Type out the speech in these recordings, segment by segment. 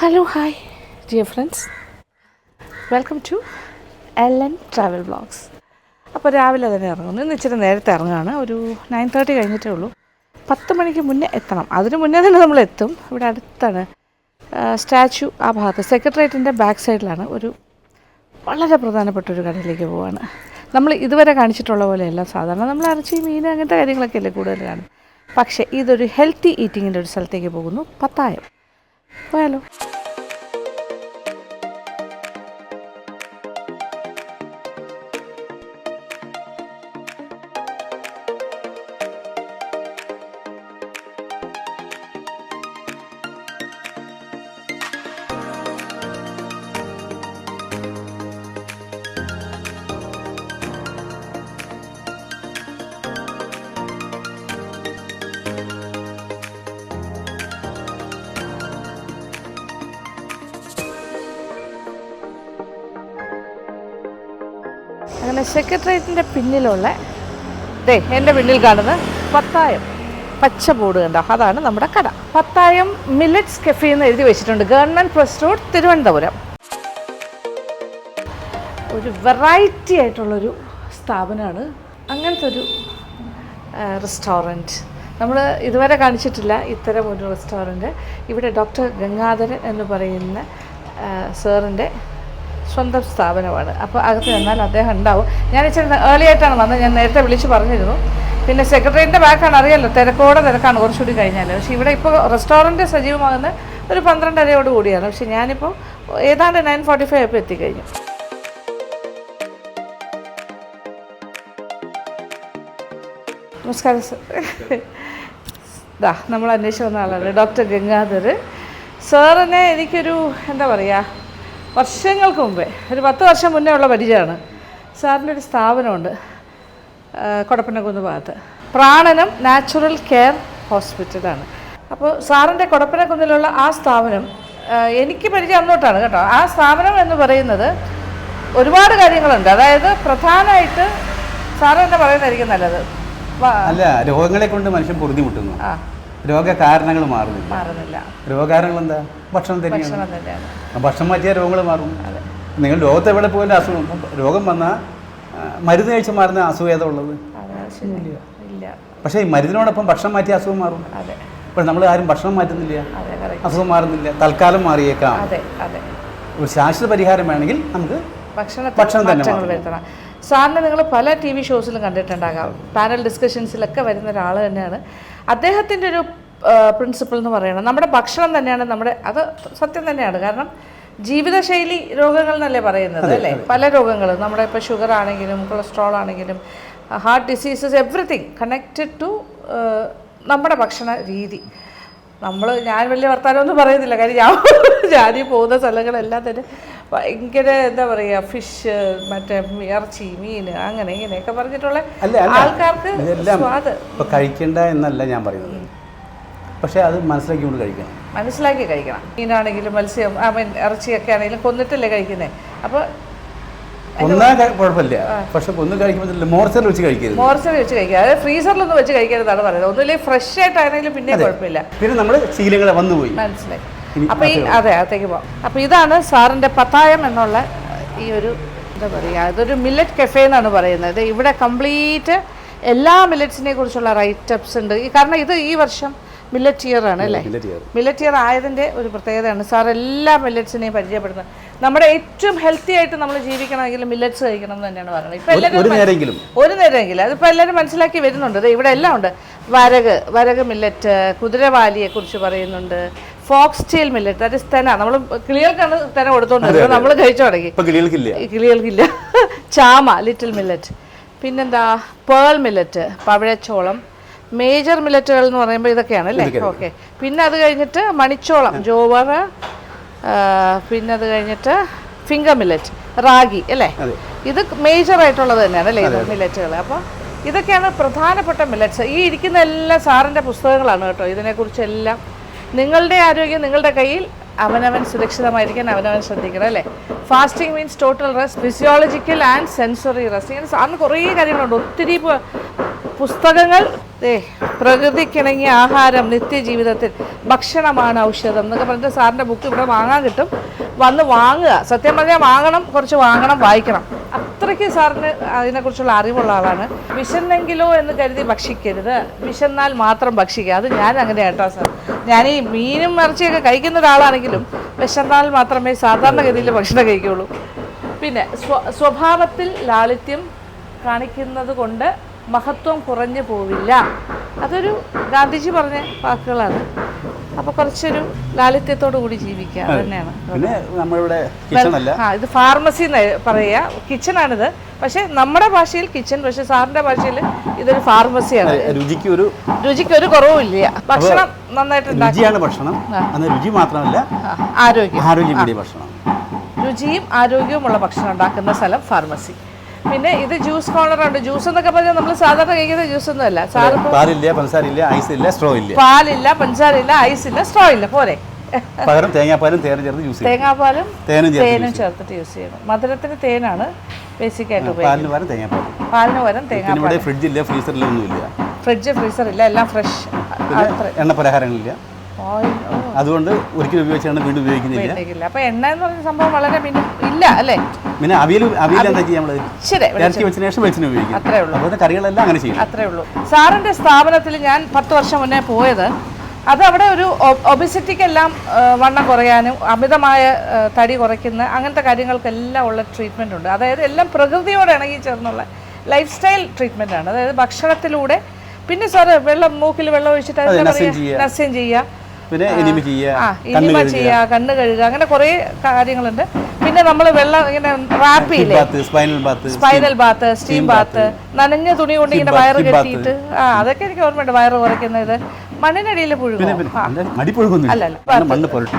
Hello, hi, dear friends. Welcome to LN Travel Vlogs. അപ്പോൾ രാവിലെ തന്നെ ഇറങ്ങുന്നു. ഇന്ന് ഇച്ചിരി നേരത്തെ ഇറങ്ങുകയാണ്. ഒരു 9:30 കഴിഞ്ഞിട്ടേ ഉള്ളൂ. 10 മണിക്ക് മുന്നേ എത്തണം. അതിന് മുന്നേ തന്നെ നമ്മൾ എത്തും. ഇവിടെ അടുത്താണ് സ്റ്റാച്യു. ആ ഭാഗത്ത് സെക്രട്ടേറിയറ്റിൻ്റെ ബാക്ക് സൈഡിലാണ് ഒരു വളരെ പ്രധാനപ്പെട്ട ഒരു കടയിലേക്ക് പോവാണ്. നമ്മൾ ഇതുവരെ കാണിച്ചിട്ടുള്ള പോലെയല്ല സാധാരണ നമ്മൾ ഇറച്ചി മീൻ അങ്ങനത്തെ കാര്യങ്ങളൊക്കെ അല്ലേ കൂടുതൽ കാണും. പക്ഷേ ഇതൊരു ഹെൽത്തി ഈറ്റിങ്ങിൻ്റെ ഒരു സ്ഥലത്തേക്ക് പോകുന്നു. പത്തായം പോയാലോ. അങ്ങനെ സെക്രട്ടേറിയറ്റിൻ്റെ പിന്നിലുള്ള എൻ്റെ പിന്നിൽ കാണുന്ന പത്തായം പച്ച ബോർഡ് കണ്ടോ, അതാണ് നമ്മുടെ കട. പത്തായം മില്ലറ്റ്സ് കഫേ എന്ന് എഴുതി വെച്ചിട്ടുണ്ട്. Government press road, Thiruvananthapuram. ഒരു വെറൈറ്റി ആയിട്ടുള്ളൊരു സ്ഥാപനമാണ്. അങ്ങനത്തെ ഒരു റെസ്റ്റോറൻറ്റ് നമ്മൾ ഇതുവരെ കാണിച്ചിട്ടില്ല. ഇത്തരം ഒരു റെസ്റ്റോറൻറ്റ് ഇവിടെ ഡോക്ടർ ഗംഗാധരൻ എന്ന് പറയുന്ന സാറിൻ്റെ സ്വന്തം സ്ഥാപനമാണ്. അപ്പോൾ അകത്ത് ചെന്നാൽ അദ്ദേഹം ഉണ്ടാവും. ഞാൻ ഇച്ചിരി ഏർലി ആയിട്ടാണ് വന്നത്. ഞാൻ നേരത്തെ വിളിച്ച് പറഞ്ഞിരുന്നു. പിന്നെ സെക്രട്ടേറിയറ്റിൻ്റെ ബാക്കാണ്, അറിയാമല്ലോ, തിരക്കാണ് കുറച്ചുകൂടി കഴിഞ്ഞാൽ. പക്ഷേ ഇവിടെ ഇപ്പോൾ റെസ്റ്റോറൻറ്റ് സജീവമാകുന്ന ഒരു 12:30 കൂടിയാണ്. പക്ഷേ ഞാനിപ്പോൾ ഏതാണ്ട് 9:45 ആയപ്പോൾ എത്തിക്കഴിഞ്ഞു. നമസ്കാരം സർ. നമ്മൾ അന്വേഷിച്ച് വന്ന ആളാണ് ഡോക്ടർ ഗംഗാധർ സാറിനെ. എനിക്കൊരു എന്താ പറയുക, വർഷങ്ങൾക്ക് മുമ്പേ, ഒരു 10 വർഷം മുന്നേ ഉള്ള പരിചയമാണ്. സാറിൻ്റെ ഒരു സ്ഥാപനമുണ്ട് കൊടപ്പനക്കുന്ന് ഭാഗത്ത്, പ്രാണനം നാച്ചുറൽ കെയർ ഹോസ്പിറ്റലാണ്. അപ്പോൾ സാറിൻ്റെ കൊടപ്പനക്കുന്നിലുള്ള ആ സ്ഥാപനം എനിക്ക് പരിചയം അന്നോട്ടാണ് കേട്ടോ. ആ സ്ഥാപനം എന്ന് പറയുന്നത് ഒരുപാട് കാര്യങ്ങളുണ്ട്. അതായത് പ്രധാനമായിട്ട് സാറ് തന്നെ പറയുന്നതായിരിക്കും നല്ലത്. അല്ല, രോഗങ്ങളെ കൊണ്ട് മനുഷ്യൻ പൊറുതിമുട്ടുന്നു. രോഗകാരണങ്ങൾ മാറുന്നില്ല. രോഗകാരണങ്ങൾ എന്താ? ഭക്ഷണം തന്നെയാണ്. ഭക്ഷണം മാറ്റിയാൽ രോഗങ്ങൾ മാറും. നിങ്ങൾ ലോകത്ത് എവിടെ പോയാലും അസുഖം, രോഗം വന്നാൽ മരുന്ന് കഴിച്ച് മാറുന്ന അസുഖം ഏതാ ഉള്ളത്? ഇല്ല. പക്ഷേ ഈ മരുന്നിനോടൊപ്പം ഭക്ഷണം മാറ്റിയ അസുഖം മാറും. ഇപ്പോൾ നമ്മൾ ആരും ഭക്ഷണം മാറ്റുന്നില്ല, അസുഖം മാറുന്നില്ല. തൽക്കാലം മാറിയേക്കാം. ഒരു ശാശ്വത പരിഹാരം വേണമെങ്കിൽ നമുക്ക് ഭക്ഷണം തന്നെ വരുത്തണം. സാറിനെ നിങ്ങൾ പല TV ഷോസിലും കണ്ടിട്ടുണ്ടാകാം. പാനൽ ഡിസ്കഷൻസിലൊക്കെ വരുന്ന ഒരാൾ തന്നെയാണ്. അദ്ദേഹത്തിൻ്റെ ഒരു പ്രിൻസിപ്പിൾ എന്ന് പറയുന്നത് നമ്മുടെ ഭക്ഷണം തന്നെയാണ് അത് സത്യം തന്നെയാണ്. കാരണം ജീവിതശൈലി രോഗങ്ങൾ എന്നല്ലേ പറയുന്നത്, അല്ലേ? പല രോഗങ്ങളും നമ്മുടെ ഇപ്പോൾ ഷുഗർ ആണെങ്കിലും കൊളസ്ട്രോൾ ആണെങ്കിലും heart diseases everything connected to നമ്മുടെ ഭക്ഷണ രീതി. ഞാൻ വലിയ വർത്താനമൊന്നും പറയുന്നില്ല, കാര്യം ഞാനീ പോകുന്ന സ്ഥലങ്ങളെല്ലാം തന്നെ ഭയങ്കര എന്താ പറയുക, ഫിഷ്, മറ്റേ ഇറച്ചി, മീൻ, അങ്ങനെ ഇങ്ങനെയൊക്കെ പറഞ്ഞിട്ടുള്ള ആൾക്കാർക്ക് സ്വാദ് കഴിക്കേണ്ട എന്നല്ല ഞാൻ പറയുന്നത്. പക്ഷേ അത് മനസ്സിലാക്കി കഴിക്കണം. മീനാണെങ്കിലും മത്സ്യം, ഇറച്ചിയൊക്കെ ആണെങ്കിലും കൊന്നിട്ടല്ലേ കഴിക്കുന്നത്. അപ്പോൾ കുഴപ്പമില്ല, പക്ഷെ ഒന്ന് കഴിക്കുമ്പോൾ മോർച്ചറിൽ വെച്ച് കഴിക്കുക. അതായത് ഫ്രീസറിലൊന്നും വെച്ച് കഴിക്കരുതാണ് പറയുന്നത്. ഒന്നുമില്ലെങ്കിൽ ഫ്രഷ് ആയിട്ടാണെങ്കിലും പിന്നെ കുഴപ്പമില്ല. പിന്നെ നമ്മൾ ശീലങ്ങൾ വന്നുപോയി, മനസ്സിലായി. അപ്പോൾ അകത്തേക്ക് പോകാം. അപ്പോൾ ഇതാണ് സാറിൻ്റെ പത്തായം എന്നുള്ള ഈ ഒരു എന്താ പറയുക, ഇതൊരു മില്ലറ്റ് കഫേ എന്നാണ് പറയുന്നത്. ഇവിടെ കംപ്ലീറ്റ് എല്ലാ മില്ലറ്റ്സിനെ കുറിച്ചുള്ള റൈറ്റപ്സ് ഉണ്ട്. കാരണം ഈ വർഷം മില്ലറ്റ് ഇയർ ആണ്, അല്ലേ? മില്ലറ്റ് ഇയർ ആയതിൻ്റെ ഒരു പ്രത്യേകതയാണ്. സാർ എല്ലാ മില്ലറ്റ്സിനെയും പരിചയപ്പെടുന്നത്. നമ്മുടെ ഏറ്റവും ഹെൽത്തി ആയിട്ട് നമ്മൾ ജീവിക്കണമെങ്കിൽ മില്ലറ്റ്സ് കഴിക്കണം എന്ന് തന്നെയാണ് പറയുന്നത്. ഇപ്പം എല്ലാവരും ഒരു നേരമെങ്കിലും അതിപ്പോൾ എല്ലാവരും മനസ്സിലാക്കി വരുന്നുണ്ട്. ഇവിടെ എല്ലാം ഉണ്ട്. വരക് മില്ലറ്റ്, കുതിരവാലിയെ കുറിച്ച് പറയുന്നുണ്ട്. ഫോക്സ് ടെയിൽ മില്ലറ്റ്, അത് തെന, നമ്മൾ കിളികൾക്കാണ് തെന കൊടുത്തോണ്ടിരുന്നത്, നമ്മൾ കഴിച്ചു തുടങ്ങി. കിളികൾക്കില്ല. ചാമ, ലിറ്റിൽ മില്ലറ്റ്. പിന്നെന്താ, പേൾ മില്ലറ്റ്, പവിഴച്ചോളം. മേജർ മില്ലറ്റുകൾ എന്ന് പറയുമ്പോൾ ഇതൊക്കെയാണ്, അല്ലേ? ഓക്കെ. പിന്നെ അത് കഴിഞ്ഞിട്ട് മണിച്ചോളം, ജോവർ. പിന്നെ അത് കഴിഞ്ഞിട്ട് ഫിംഗർ മില്ലറ്റ്, റാഗി, അല്ലേ? ഇത് മേജർ ആയിട്ടുള്ളത് തന്നെയാണ്, അല്ലേ, ഇത് മില്ലറ്റുകൾ. അപ്പോൾ ഇതൊക്കെയാണ് പ്രധാനപ്പെട്ട മില്ലറ്റ്സ്. ഈ ഇരിക്കുന്ന എല്ലാ സാറിൻ്റെ പുസ്തകങ്ങളാണ് കേട്ടോ. ഇതിനെക്കുറിച്ചെല്ലാം നിങ്ങളുടെ ആരോഗ്യം നിങ്ങളുടെ കയ്യിൽ, അവനവൻ സുരക്ഷിതമായിരിക്കാൻ അവനവൻ ശ്രദ്ധിക്കണം, അല്ലേ? Fasting means total rest, physiological and sensory rest. ഇങ്ങനെ സാറിന് കുറേ കാര്യങ്ങളുണ്ട്. ഒത്തിരി പുസ്തകങ്ങൾ പ്രകൃതിക്കിണങ്ങിയ ആഹാരം നിത്യജീവിതത്തിൽ ഭക്ഷണമാണ് ഔഷധം എന്നൊക്കെ പറഞ്ഞിട്ട് സാറിൻ്റെ ബുക്ക് ഇവിടെ വാങ്ങാൻ കിട്ടും. വന്ന് വാങ്ങുക. സത്യം പറഞ്ഞാൽ വാങ്ങണം, കുറച്ച് വാങ്ങണം, വായിക്കണം. അത്രയ്ക്ക് സാറിന് അതിനെക്കുറിച്ചുള്ള അറിവുള്ള ആളാണ്. വിശന്നെങ്കിലോ എന്ന് കരുതി ഭക്ഷിക്കരുത്, വിശന്നാൽ മാത്രം ഭക്ഷിക്കുക. അത് ഞാൻ അങ്ങനെ കേട്ടോ സാർ. ഞാൻ ഈ മീനും ഇറച്ചിയൊക്കെ കഴിക്കുന്ന ഒരാളാണെങ്കിലും വിശന്നാൽ മാത്രമേ സാധാരണഗതിയിൽ ഭക്ഷണം കഴിക്കുകയുള്ളൂ. പിന്നെ സ്വഭാവത്തിൽ ലാളിത്യം കാണിക്കുന്നത് കൊണ്ട് മഹത്വം കുറഞ്ഞു പോവില്ല. അതൊരു ഗാന്ധിജി പറഞ്ഞ വാക്കുകളാണ്. അപ്പോൾ കുറച്ചൊരു ലാളിത്യത്തോടു കൂടി ജീവിക്കുക, അത് തന്നെയാണ്. പിന്നെ നമ്മളിവിടെ കിച്ചണല്ല, ഇത് ഫാർമസി എന്ന് പറയുക, കിച്ചണാണിത്. പക്ഷേ നമ്മുടെ ഭാഷയിൽ കിച്ചൺ, പക്ഷെ സാറിന്റെ ഭാഷയിൽ ഇതൊരു ഫാർമസിയാണ്. രുചിക്ക് ഒരു കുറവുമില്ല. ഭക്ഷണം നന്നായിട്ട് രുചിയാണ് ഭക്ഷണം. രുചി മാത്രമല്ല ആരോഗ്യം കൂടി ഭക്ഷണം. രുചിയും ആരോഗ്യവുമുള്ള ഭക്ഷണം ഉണ്ടാക്കുന്ന സ്ഥലം ഫാർമസി. പിന്നെ ഇത് ജ്യൂസ് കോർണറുണ്ട്. ജ്യൂസ് എന്നൊക്കെ പറഞ്ഞാൽ നമ്മൾ സാധാരണ കഴിക്കുന്ന ജ്യൂസ് ഒന്നും അല്ല. പാലില്ല, പഞ്ചസാരയില്ല, ഐസ് ഇല്ല, സ്ട്രോ ഇല്ല. പാലില്ല, പഞ്ചസാര ഇല്ല, ഐസ് ഇല്ല, സ്ട്രോ ഇല്ല. പോരെ. പകരം തേങ്ങാപ്പാലും തേനും ചേർത്ത് യൂസ് ചെയ്യും. തേങ്ങാപ്പാലും തേനും ചേർത്തിട്ട് യൂസ് ചെയ്യണം. മധുരത്തിന് തേനാണ് ബേസിക് ആയിട്ട് ഉപയോഗിക്കുന്നത്. പാലിന് പകരം തേങ്ങാപ്പാൽ. ഫ്രിഡ്ജില്ല, ഫ്രീസറില്ല, ഒന്നുമില്ല. ഫ്രിഡ്ജ് ഫ്രീസർ ഇല്ല, എല്ലാം ഫ്രഷ്. എണ്ണ പലഹാരങ്ങളില്ല. അതുകൊണ്ട് ഒരിക്കലും ഉപയോഗിച്ചാണ് വീണ്ടും ഉപയോഗിക്കുന്നില്ല. അപ്പൊ എണ്ണ എന്ന് പറഞ്ഞ സംഭവം വളരെ ഇല്ല അല്ലേ. പിന്നെ അവിയൽ എന്താ ചെയ്യാം, ഇറച്ചി വെച്ചതിന് ശേഷം വെച്ചിന് ഉപയോഗിക്കും. അത്രേ ഉള്ളൂ. അതുപോലെ കറികളെല്ലാം അങ്ങനെ ചെയ്യും. അത്രേ ഉള്ളൂ. സാറിന്റെ സ്ഥാപനത്തിൽ ഞാൻ 10 വർഷം മുന്നേ പോയത്, അത് അവിടെ ഒരു ഒബിസിറ്റിക്കെല്ലാം വണ്ണം കുറയാനും അമിതമായ തടി കുറയ്ക്കുന്ന അങ്ങനത്തെ കാര്യങ്ങൾക്കെല്ലാം ഉള്ള ട്രീറ്റ്മെൻ്റ് ഉണ്ട്. അതായത് എല്ലാം പ്രകൃതിയോട് ഇണങ്ങി ചേർന്നുള്ള ലൈഫ് സ്റ്റൈൽ ട്രീറ്റ്മെൻ്റ് ആണ്. അതായത് ഭക്ഷണത്തിലൂടെ. പിന്നെ സാറ് മൂക്കിൽ വെള്ളം ഒഴിച്ചിട്ട് നസ്യം ചെയ്യുക, പിന്നെ എനിമ ചെയ്യുക, കണ്ണ് കഴുകുക, അങ്ങനെ കുറേ കാര്യങ്ങളുണ്ട്. പിന്നെ നമ്മൾ വെള്ളം ഇങ്ങനെ റാപ്പ് ചെയ്യില്ലേ, സ്പൈനൽ ബാത്ത്, സ്റ്റീം ബാത്ത്, നനഞ്ഞ തുണി കൊണ്ട് ഇങ്ങനെ വയറ് കെട്ടിയിട്ട്, അതൊക്കെ എനിക്ക് ഓർമ്മയുണ്ട്. വയറ് കുറയ്ക്കുന്നത്, മണ്ണിനടിയിൽ പുഴുകും,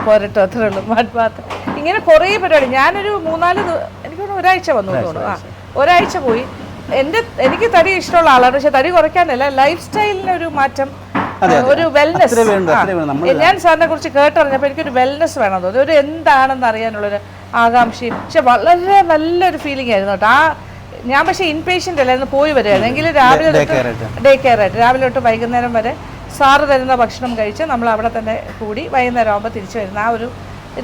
പോരട്ടോ, അത്രേ ഉള്ളൂ. മഡ് ബാത്ത്, ഇങ്ങനെ കുറേ പരിപാടി. ഞാനൊരു 3-4 എനിക്ക് ഒരാഴ്ച വന്നു തോന്നുന്നു. ഒരാഴ്ച പോയി. എനിക്ക് തടി ഇഷ്ടമുള്ള ആളാണ്, പക്ഷെ തടി കുറയ്ക്കാനല്ല, ലൈഫ് സ്റ്റൈലിനൊരു മാറ്റം, ഒരു വെൽനെസ്. ഞാൻ സാറിനെ കുറിച്ച് കേട്ടറിഞ്ഞപ്പോൾ എനിക്കൊരു വെൽനെസ് വേണം തോന്നി, ഒരു എന്താണെന്ന് അറിയാനുള്ളൊരു ആകാംക്ഷയും. പക്ഷെ വളരെ നല്ലൊരു ഫീലിംഗ് ആയിരുന്നു കേട്ടോ. ഞാൻ പക്ഷേ ഇൻപേഷ്യൻ്റ് അല്ലായിരുന്നു, പോയി വരികയായിരുന്നു. എങ്കിലും രാവിലെ ഡേ കെയർ ആയിട്ട് രാവിലെ തൊട്ട് വൈകുന്നേരം വരെ സാറ് തരുന്ന ഭക്ഷണം കഴിച്ച് നമ്മൾ അവിടെ തന്നെ കൂടി വൈകുന്നേരം ആകുമ്പോൾ തിരിച്ചു വരുന്ന ആ ഒരു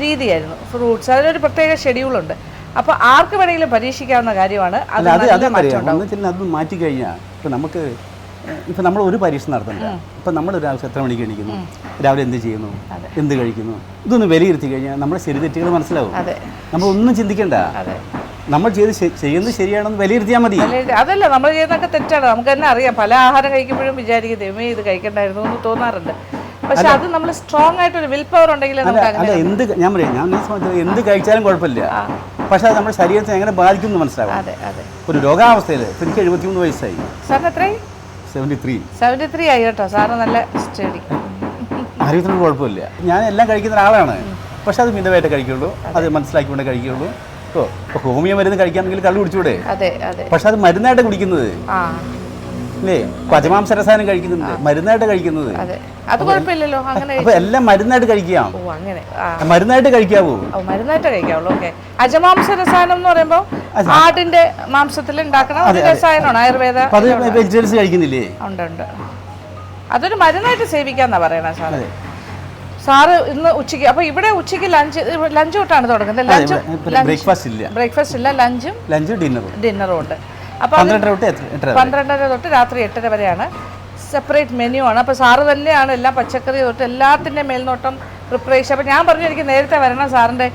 രീതിയായിരുന്നു. ഫ്രൂട്ട്സ്, അതിനൊരു പ്രത്യേക ഷെഡ്യൂളുണ്ട്. അപ്പോൾ ആർക്ക് വേണമെങ്കിലും പരീക്ഷിക്കാവുന്ന കാര്യമാണ്. അത് മാറ്റി കഴിഞ്ഞാൽ ഇപ്പം നമുക്ക് ഇപ്പം നമ്മൾ ഒരു പരീക്ഷ നടത്തണ്ട. ഇപ്പം നമ്മൾ രാവിലെ എത്ര മണിക്ക് എണീക്കുന്നു, രാവിലെ എന്ത് ചെയ്യുന്നു, എന്ത് കഴിക്കുന്നു, ഇതൊന്ന് വിലയിരുത്തി കഴിഞ്ഞാൽ നമ്മുടെ ശരിതെറ്റുകൾ മനസ്സിലാവും. നമ്മളൊന്നും ചിന്തിക്കണ്ട, നമ്മൾ ചെയ്യുന്നത് ശരിയാണെന്ന് വിലയിരുത്തിയാൽ മതി. അതല്ല, നമ്മൾ ചെയ്യുന്നതൊക്കെ തെറ്റാണ്, നമുക്ക് തന്നെ അറിയാം. പല ആഹാരം കഴിക്കുമ്പോഴും വിചാരിക്കും ദൈവമേ ഇത് കഴിക്കണ്ടായിരുന്നു എന്ന് തോന്നാറുണ്ട്. പക്ഷെ അത് നമ്മൾ സ്ട്രോങ് ആയിട്ടൊരു വിൽ പവർ ഉണ്ടെങ്കിൽ എന്ത് കഴിച്ചാലും കുഴപ്പമില്ല. പക്ഷെ അത് നമ്മുടെ ശരീരത്തെ എങ്ങനെ ബാധിക്കും എന്ന് മനസ്സിലാവും. ഒരു രോഗാവസ്ഥയിൽ എനിക്ക് 73 വയസ്സായി. സാറിന് എത്രയായി? 73 ആയി കേട്ടോ. സാറ് നല്ല സ്റ്റഡി. ആരോഗ്യത്തിനൊരു കുഴപ്പമില്ല. ഞാൻ എല്ലാം കഴിക്കുന്ന ഒരാളാണ്, പക്ഷെ അത് മിതമായിട്ട് കഴിക്കുള്ളൂ, അത് മനസ്സിലാക്കിക്കൊണ്ടേ കഴിക്കുള്ളൂ. ഇപ്പോൾ ഹോമിയോ മരുന്ന് കഴിക്കാമെങ്കിൽ കള്ളു കുടിച്ചൂടെ? പക്ഷെ അത് മരുന്നായിട്ട് കുടിക്കുന്നത് അല്ലേ. അജമാംസ രസായനം കഴിക്കുന്നുണ്ട്, മരുന്നായിട്ട് കഴിക്കുന്നത്. അപ്പൊ എല്ലാം മരുന്നായിട്ട് കഴിക്കാം, മരുന്നായിട്ട് കഴിക്കാവൂ. മരുന്നായിട്ട് കഴിക്കാവുള്ളൂ. ഓക്കെ. അജമാംസ രസായനം എന്ന് പറയുമ്പോൾ ആടിന്റെ മാംസത്തിൽ ഉണ്ടാക്കുന്ന രസായനമാണ്. ആയുർവേദ വെജിറ്റബിൾസ് കഴിക്കുന്നില്ലേ? ഉണ്ട്. അതൊരു മരുന്നായിട്ട് സേവിക്കാന്നാ പറയണ സാറ്. സാറ് ഇന്ന് ഉച്ചയ്ക്ക്, അപ്പൊ ഇവിടെ ഉച്ചയ്ക്ക് ലഞ്ച് തൊട്ടാണ് തുടങ്ങുന്നത്. ബ്രേക്ക്ഫാസ്റ്റ് ഇല്ല, ലഞ്ചും ഡിന്നറും ഉണ്ട്. അപ്പൊ 12:30 തൊട്ട് രാത്രി 8:30 വരെയാണ്. സെപ്പറേറ്റ് മെനു ആണ്. അപ്പോൾ സാറ് തന്നെയാണ് എല്ലാ പച്ചക്കറി തൊട്ട് എല്ലാത്തിൻ്റെ മേൽനോട്ടം പ്രിപ്പറേഷൻ. അപ്പോൾ ഞാൻ പറഞ്ഞു എനിക്ക് നേരത്തെ വരണം, സാറിൻ്റെ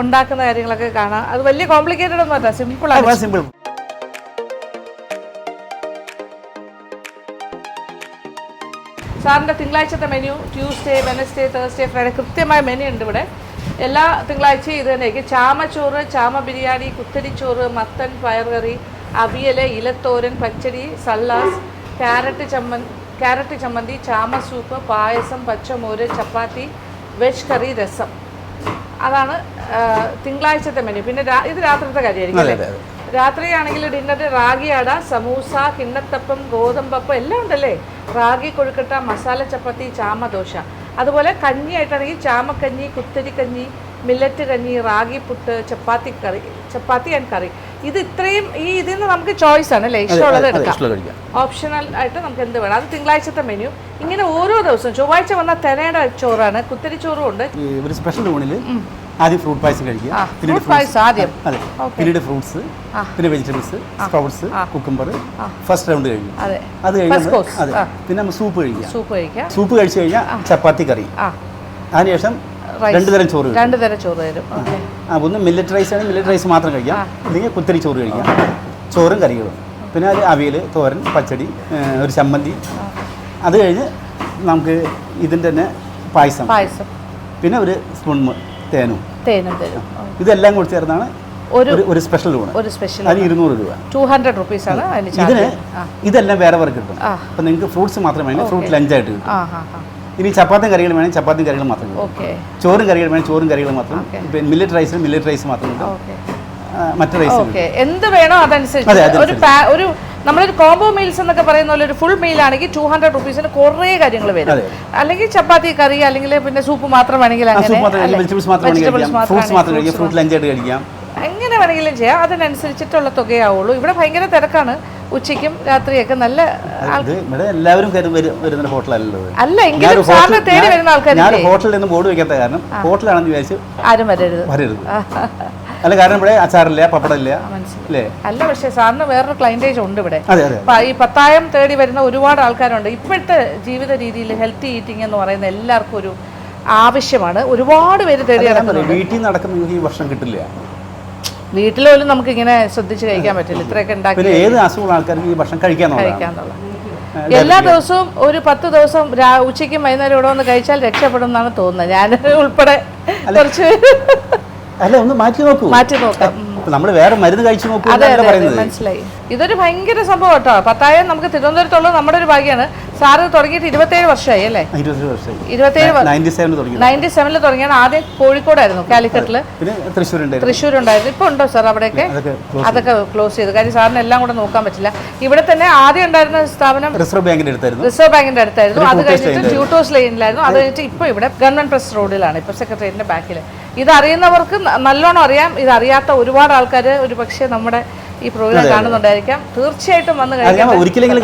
ഉണ്ടാക്കുന്ന കാര്യങ്ങളൊക്കെ കാണാം. അത് വലിയ കോംപ്ലിക്കേറ്റഡ് ഒന്നും അല്ല, സിമ്പിൾ. സാറിൻ്റെ തിങ്കളാഴ്ചത്തെ menu Tuesday, Wednesday, Thursday, Friday കൃത്യമായ മെനു ഉണ്ട് ഇവിടെ. എല്ലാ തിങ്കളാഴ്ചയും ഇത് തന്നെയായിരിക്കും. ചാമച്ചോറ്, ചാമ ബിരിയാണി, കുത്തരിച്ചോറ്, മത്തൻ പയറുകറി, അവിയൽ, ഇലത്തോരൻ, പച്ചടി, സല്ലാസ്, ക്യാരറ്റ് ചമ്മന്തി, ചാമ സൂപ്പ്, പായസം, പച്ചമോര്, ചപ്പാത്തി, വെജ് കറി, രസം. അതാണ് തിങ്കളാഴ്ചത്തെ മെനു. പിന്നെ ഇത് രാത്രിത്തെ കാര്യമായിരിക്കും അല്ലേ? രാത്രിയാണെങ്കിൽ ഡിന്നറിന് റാഗി അട, സമൂസ, കിണ്ണത്തപ്പം, ഗോതമ്പപ്പം എല്ലാം ഉണ്ടല്ലേ. റാഗി കൊഴുക്കട്ട, മസാല ചപ്പാത്തി, ചാമ ദോശ. അതുപോലെ കഞ്ഞിയായിട്ടാണെങ്കിൽ ചാമക്കഞ്ഞി, കുത്തരിക്കഞ്ഞി, മില്ലറ്റ് കഞ്ഞി, റാഗി പുട്ട്, ചപ്പാത്തി ആൻഡ് കറി. ഇത് ഇത്രയും ഇതിൽ നിന്ന് നമുക്ക് ചോയ്സ് ആണ് അല്ലേ, ഇഷ്ടമുള്ളത് എടുക്കാം. ഓപ്ഷണൽ ആയിട്ട് നമുക്ക് എന്ത് വേണം. അത് തിങ്കളാഴ്ചത്തെ മെനു. ഇങ്ങനെ ഓരോ ദിവസവും ചൊവ്വാഴ്ച വന്ന തെനയുടെ ചോറാണ്, കുത്തരിച്ചോറും ഉണ്ട്. ഒരു സ്പെഷ്യൽ ഊണിൽ ആദ്യം ഫ്രൂട്ട് പായസം കഴിക്കുക, പിന്നീട് ഫ്രൂട്ട്സ്, പിന്നെ vegetables, sprouts, cucumber, first round കഴിഞ്ഞു. അത് കഴിഞ്ഞാൽ പിന്നെ നമ്മൾ സൂപ്പ് കഴിക്കുക. സൂപ്പ് കഴിച്ചു കഴിഞ്ഞാൽ ചപ്പാത്തി കറി, അതിനുശേഷം രണ്ടു തരം ചോറ് തരും. ഒന്ന് മില്ലറ്റ് റൈസ് ആണ്, മില്ലറ്റ് റൈസ് മാത്രം കഴിക്കാം, അല്ലെങ്കിൽ കുത്തരി ചോറ് കഴിക്കാം, ചോറും കറികളും. പിന്നെ അത് അവിയൽ, തോരൻ, പച്ചടി, ഒരു ചമ്മന്തി. അത് കഴിഞ്ഞ് നമുക്ക് ഇതിൻ്റെ തന്നെ പായസം, പിന്നെ ഒരു സ്പൂൺ തേനും തരും. ഇതെല്ലാം കൂടി ചേർന്നാണ് ഒരു സ്പെഷ്യൽ ഊണ്. അതിന് 200 രൂപ, 200 rupees ആണ്. ഇതിന് ഇതെല്ലാം വേറെ വേറെ കിട്ടും. അപ്പം നിങ്ങൾക്ക് ഫ്രൂട്ട്സ് മാത്രം വേണമെങ്കിൽ ഫ്രൂട്ട് ലഞ്ചായിട്ട് കിട്ടും. ഇനി ചപ്പാത്തിയും കറികൾ വേണമെങ്കിൽ ചപ്പാത്തിയും കറികൾ മാത്രം കിട്ടും. ചോറും കറികൾ വേണമെങ്കിൽ ചോറും കറികൾ മാത്രം. മില്ലറ്റ് റൈസ് മാത്രം കിട്ടും. മറ്റു റൈസ് എന്ത് വേണോ അതനുസരിച്ച് നമ്മളൊരു കോംബോ മീൽസ് എന്നൊക്കെ പറയുന്ന പോലെ ഒരു ഫുൾ മീൽ ആണെങ്കിൽ 200 rupees കുറേ കാര്യങ്ങൾ വരും. അല്ലെങ്കിൽ ചപ്പാത്തി കറി, അല്ലെങ്കിൽ പിന്നെ സൂപ്പ് മാത്രം വേണമെങ്കിൽ എങ്ങനെ വേണമെങ്കിലും ചെയ്യാം. അതിനനുസരിച്ചിട്ടുള്ള തുകയാവുള്ളൂ. ഇവിടെ ഭയങ്കര തിരക്കാണ് ഉച്ചയ്ക്കും രാത്രിയൊക്കെ. നല്ല എല്ലാവരും വരുന്ന ഹോട്ടലല്ലോ, അല്ല എങ്കിലും സാറിനെ തേടി വരുന്ന ആൾക്കാർ ഹോട്ടലിൽ നിന്ന് ബോർഡ് വെക്കാത്ത കാരണം ഹോട്ടലാണെന്ന് വിചാരിച്ചു ആരും വരരുത്. അല്ല, കാരണം ഇവിടെ അച്ചാറില്ല, പപ്പടമില്ല അല്ലേ? അല്ല, പക്ഷേ സാറിന് വേറൊരു ക്ലൈൻറ്റേജ് ഉണ്ട് ഇവിടെ. ഈ പത്തായം തേടി വരുന്ന ഒരുപാട് ആൾക്കാരുണ്ട്. ഇപ്പോഴത്തെ ജീവിത രീതിയിൽ ഹെൽത്തി ഈറ്റിംഗ് എന്ന് പറയുന്ന എല്ലാവർക്കും ഒരു ആവശ്യമാണ്. ഒരുപാട് പേര് തേടി നടക്കുന്നുണ്ട്. വീട്ടിൽ നടക്കുന്ന ഈ ഭക്ഷണം കിട്ടില്ല. വീട്ടിൽ പോലും നമുക്ക് ഇങ്ങനെ ശ്രദ്ധിച്ച് കഴിക്കാൻ പറ്റില്ല. ഇത്രയൊക്കെ ഉണ്ടാക്കി ഏത് അസുഖമുള്ള ആൾക്കാർക്ക് ഈ ഭക്ഷണം കഴിക്കാന്നുള്ള എല്ലാ ദിവസവും ഒരു 10 ദിവസം ഉച്ചയ്ക്കും വൈകുന്നേരം ഇവിടെ വന്ന് കഴിച്ചാൽ രക്ഷപ്പെടും എന്നാണ് തോന്നുന്നത്. ഞാൻ ഉൾപ്പെടെ കുറച്ച് അല്ല, ഒന്ന് മാറ്റി നോക്കാം. നമ്മൾ വേറെ മരുന്ന് കഴിച്ചു നോക്കും. മനസ്സിലായി. ഇതൊരു ഭയങ്കര സംഭവം കേട്ടോ. പത്തായം നമുക്ക് തിരുവനന്തപുരത്തുള്ള നമ്മുടെ ഒരു ഭാഗ്യമാണ്. സാറ് തുടങ്ങിയിട്ട് 27 വർഷമായി അല്ലേ? 97 തുടങ്ങിയാണ്. ആദ്യം കോഴിക്കോടായിരുന്നു, കാലിക്കറ്റില്, തൃശ്ശൂരുണ്ടായിരുന്നു. ഇപ്പൊ ഉണ്ടോ സാർ അവിടെയൊക്കെ? അതൊക്കെ ക്ലോസ് ചെയ്തു. കാര്യം സാറിന് എല്ലാം കൂടെ നോക്കാൻ പറ്റില്ല. ഇവിടെ തന്നെ ആദ്യം ഉണ്ടായിരുന്ന സ്ഥാപനം റിസർവ് ബാങ്കിന്റെ അടുത്തായിരുന്നു. അത് കഴിഞ്ഞിട്ട് ട്യൂട്ടോസ് ലൈനിലായിരുന്നു. അത് കഴിഞ്ഞിട്ട് ഇപ്പൊ ഇവിടെ ഗവൺമെന്റ് പ്രസ് റോഡിലാണ്, ഇപ്പൊ സെക്രട്ടേറിയറ്റിന്റെ ബാക്കിൽ. ഇതറിയുന്നവർക്ക് നല്ലോണം അറിയാം. ഇതറിയാത്ത ഒരുപാട് ആൾക്കാർ ഒരു പക്ഷേ നമ്മുടെ ഈ പ്രോഗ്രാം കാണുന്നുണ്ടായിരിക്കാം. തീർച്ചയായിട്ടും വന്ന് കഴിക്കാം. ഒരിക്കലെങ്കിലും